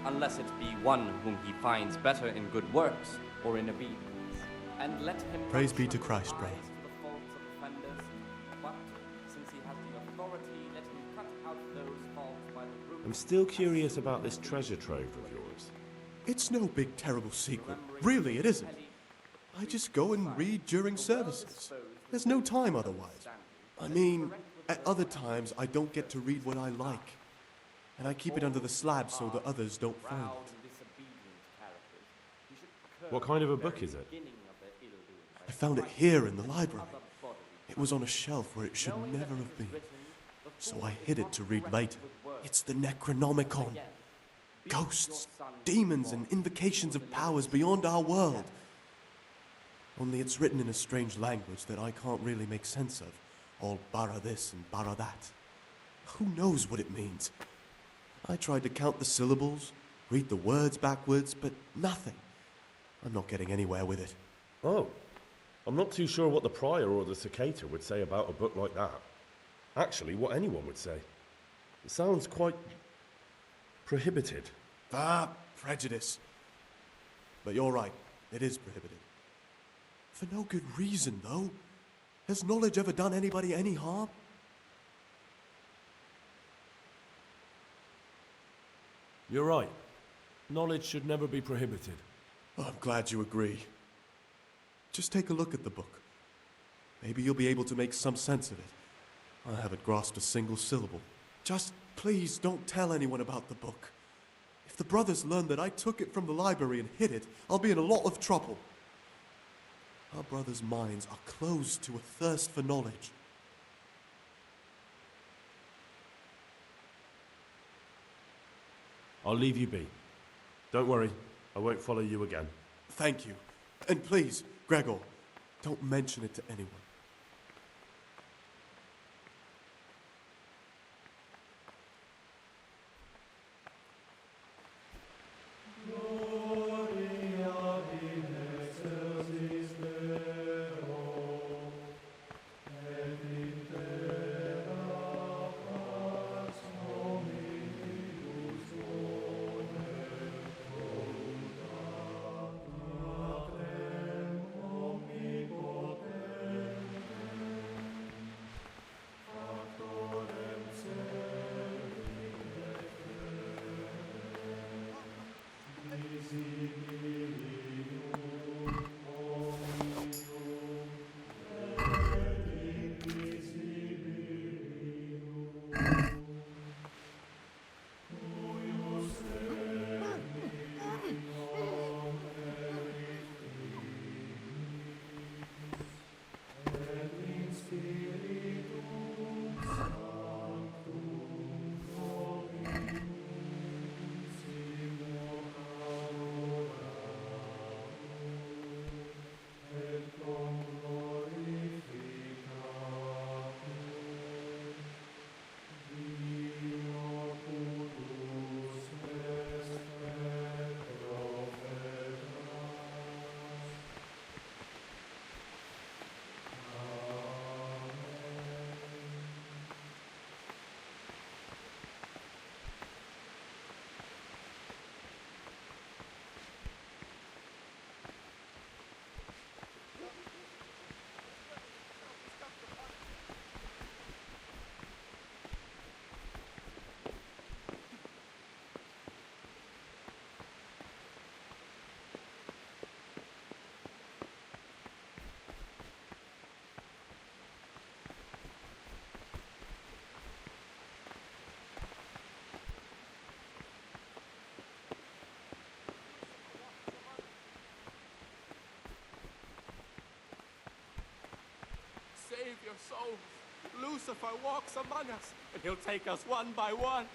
unless it be one whom he finds better in good works or in obedience. And let him Praise be to Christ, brother. the faults of offenders, but since he has the authority, let him cut out those faults by the root. I'm still curious about this treasure trove of yours. It's no big terrible secret. Really, it isn't. I just go and read during services. There's no time otherwise. I mean, at other times I don't get to read what I like. And I keep it under the slab so the others don't find it. What kind of a book is it? I found it here in the library. It was on a shelf where it should never have been. So I hid it to read later. It's the Necronomicon. Ghosts, demons, and invocations of powers beyond our world. Only it's written in a strange language that I can't really make sense of. All bara this and bara that. Who knows what it means? I tried to count the syllables, read the words backwards, but nothing. I'm not getting anywhere with it. Oh, I'm not too sure what the prior or the cicada would say about a book like that. Actually, what anyone would say. It sounds quite prohibited. Ah, prejudice. But you're right, it is prohibited. For no good reason, though. Has knowledge ever done anybody any harm? You're right. Knowledge should never be prohibited. Oh, I'm glad you agree. Just take a look at the book. Maybe you'll be able to make some sense of it. I haven't grasped a single syllable. Just please don't tell anyone about the book. If the brothers learn that I took it from the library and hid it, I'll be in a lot of trouble. Our brothers' minds are closed to a thirst for knowledge. I'll leave you be. Don't worry, I won't follow you again. Thank you. And please, Gregor, don't mention it to anyone. souls. Lucifer walks among us, and he'll take us one by one.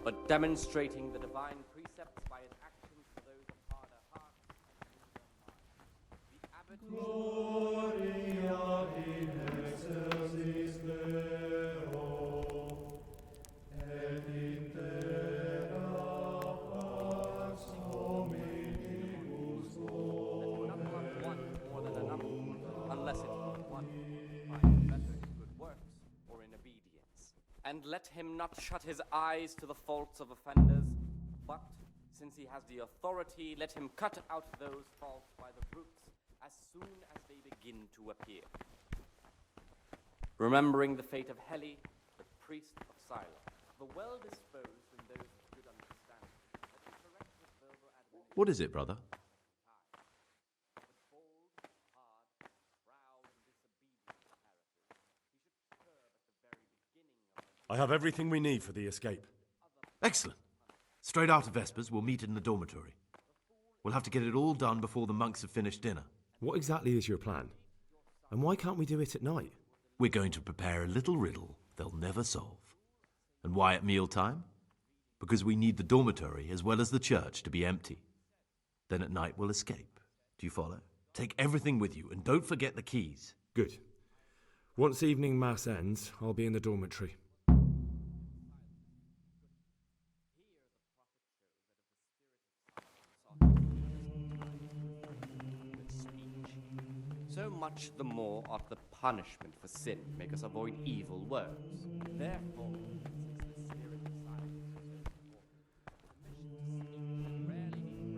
But demonstrating the divine precepts by his actions for those of harder heart and Gloria in excelsis Deo, et in terra pax hominibus bone. Let none love one more than another, unless it be one finds better in good works or in obedience. And let him not shut his eyes to the faults of offenders, but, since he has the authority, let him cut out those faults by the roots as soon as they begin to appear. Remembering the fate of Heli, the priest of Silo, the well-disposed and those of good understanding, let him correct his verbal admonition. What is it, brother? I have everything we need for the escape. Excellent. Straight after Vespers, we'll meet in the dormitory. We'll have to get it all done before the monks have finished dinner. What exactly is your plan? And why can't we do it at night? We're going to prepare a little riddle they'll never solve. And why at mealtime? Because we need the dormitory as well as the church to be empty. Then at night we'll escape. Do you follow? Take everything with you and don't forget the keys. Good. Once evening mass ends, I'll be in the dormitory. So much the more ought the punishment for sin make us avoid evil words. Therefore, since the spirit of silence is so important, rarely be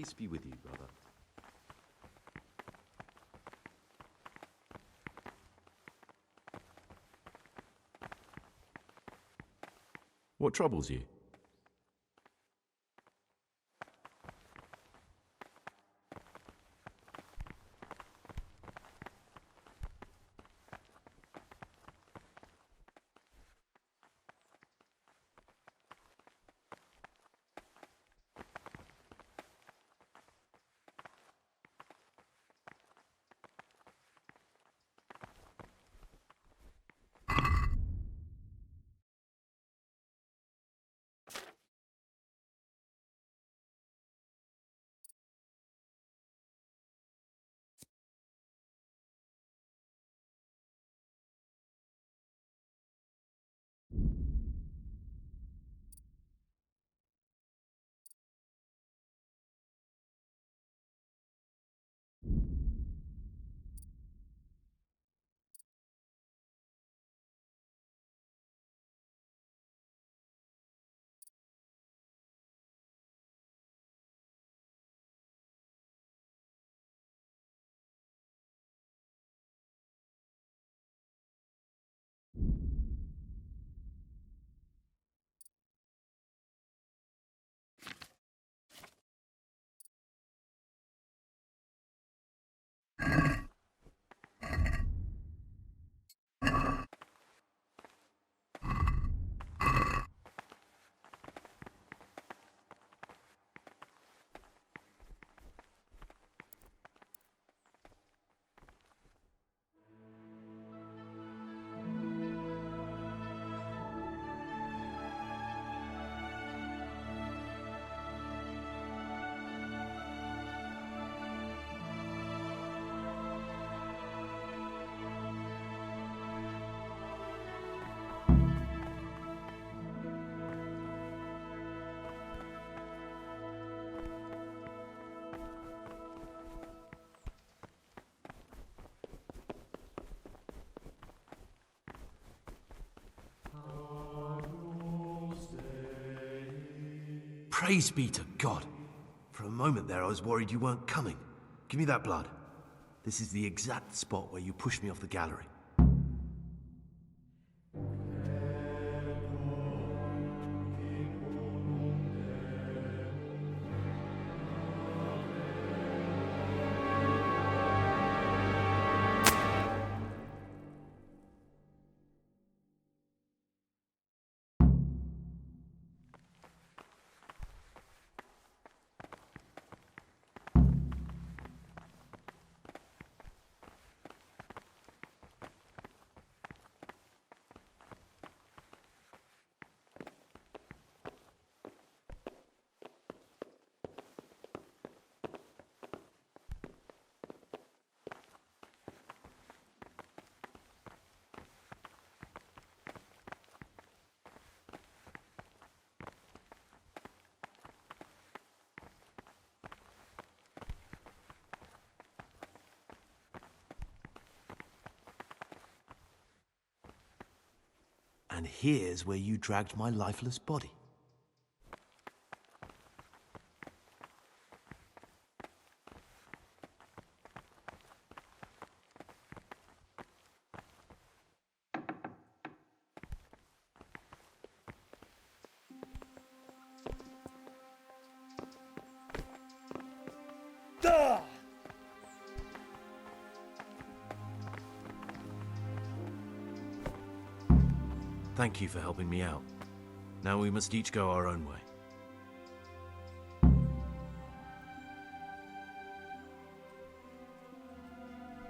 Peace be with you, brother. What troubles you? Praise be to God! For a moment there I was worried you weren't coming. Give me that blood. This is the exact spot where you pushed me off the gallery. And here's where you dragged my lifeless body. Thank you for helping me out. Now we must each go our own way.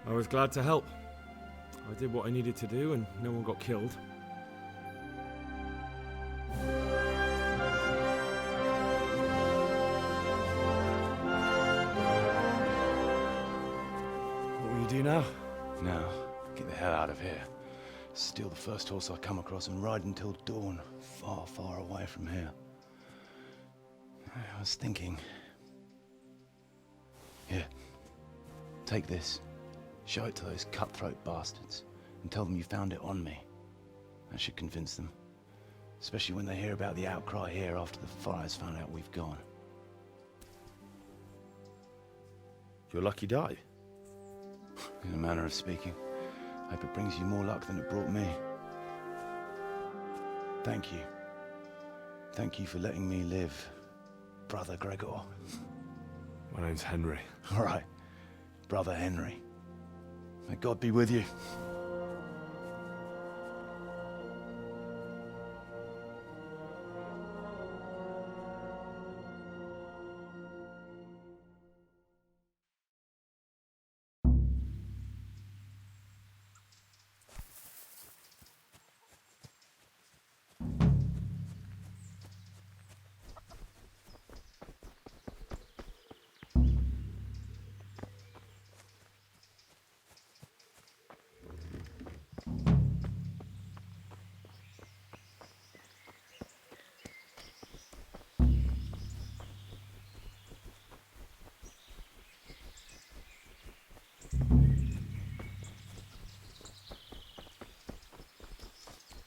I was glad to help. I did what I needed to do and no one got killed. What will you do now? Now, get the hell out of here. Steal the first horse I come across and ride until dawn, far, far away from here. I was thinking... Here, take this. Show it to those cutthroat bastards and tell them you found it on me. That should convince them. Especially when they hear about the outcry here after the Friars found out we've gone. Your lucky die? In a manner of speaking, I hope it brings you more luck than it brought me. Thank you. Thank you for letting me live, Brother Gregor. My name's Henry. All right, Brother Henry. May God be with you.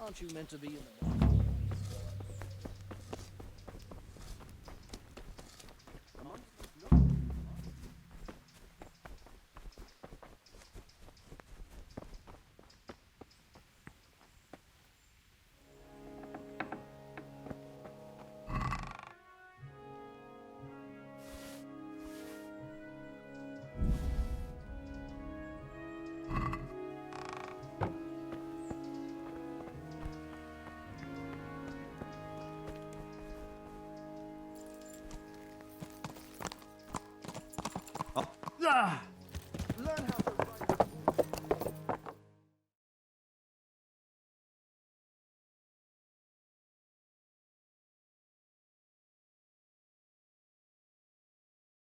Aren't you meant to be in the... Ah!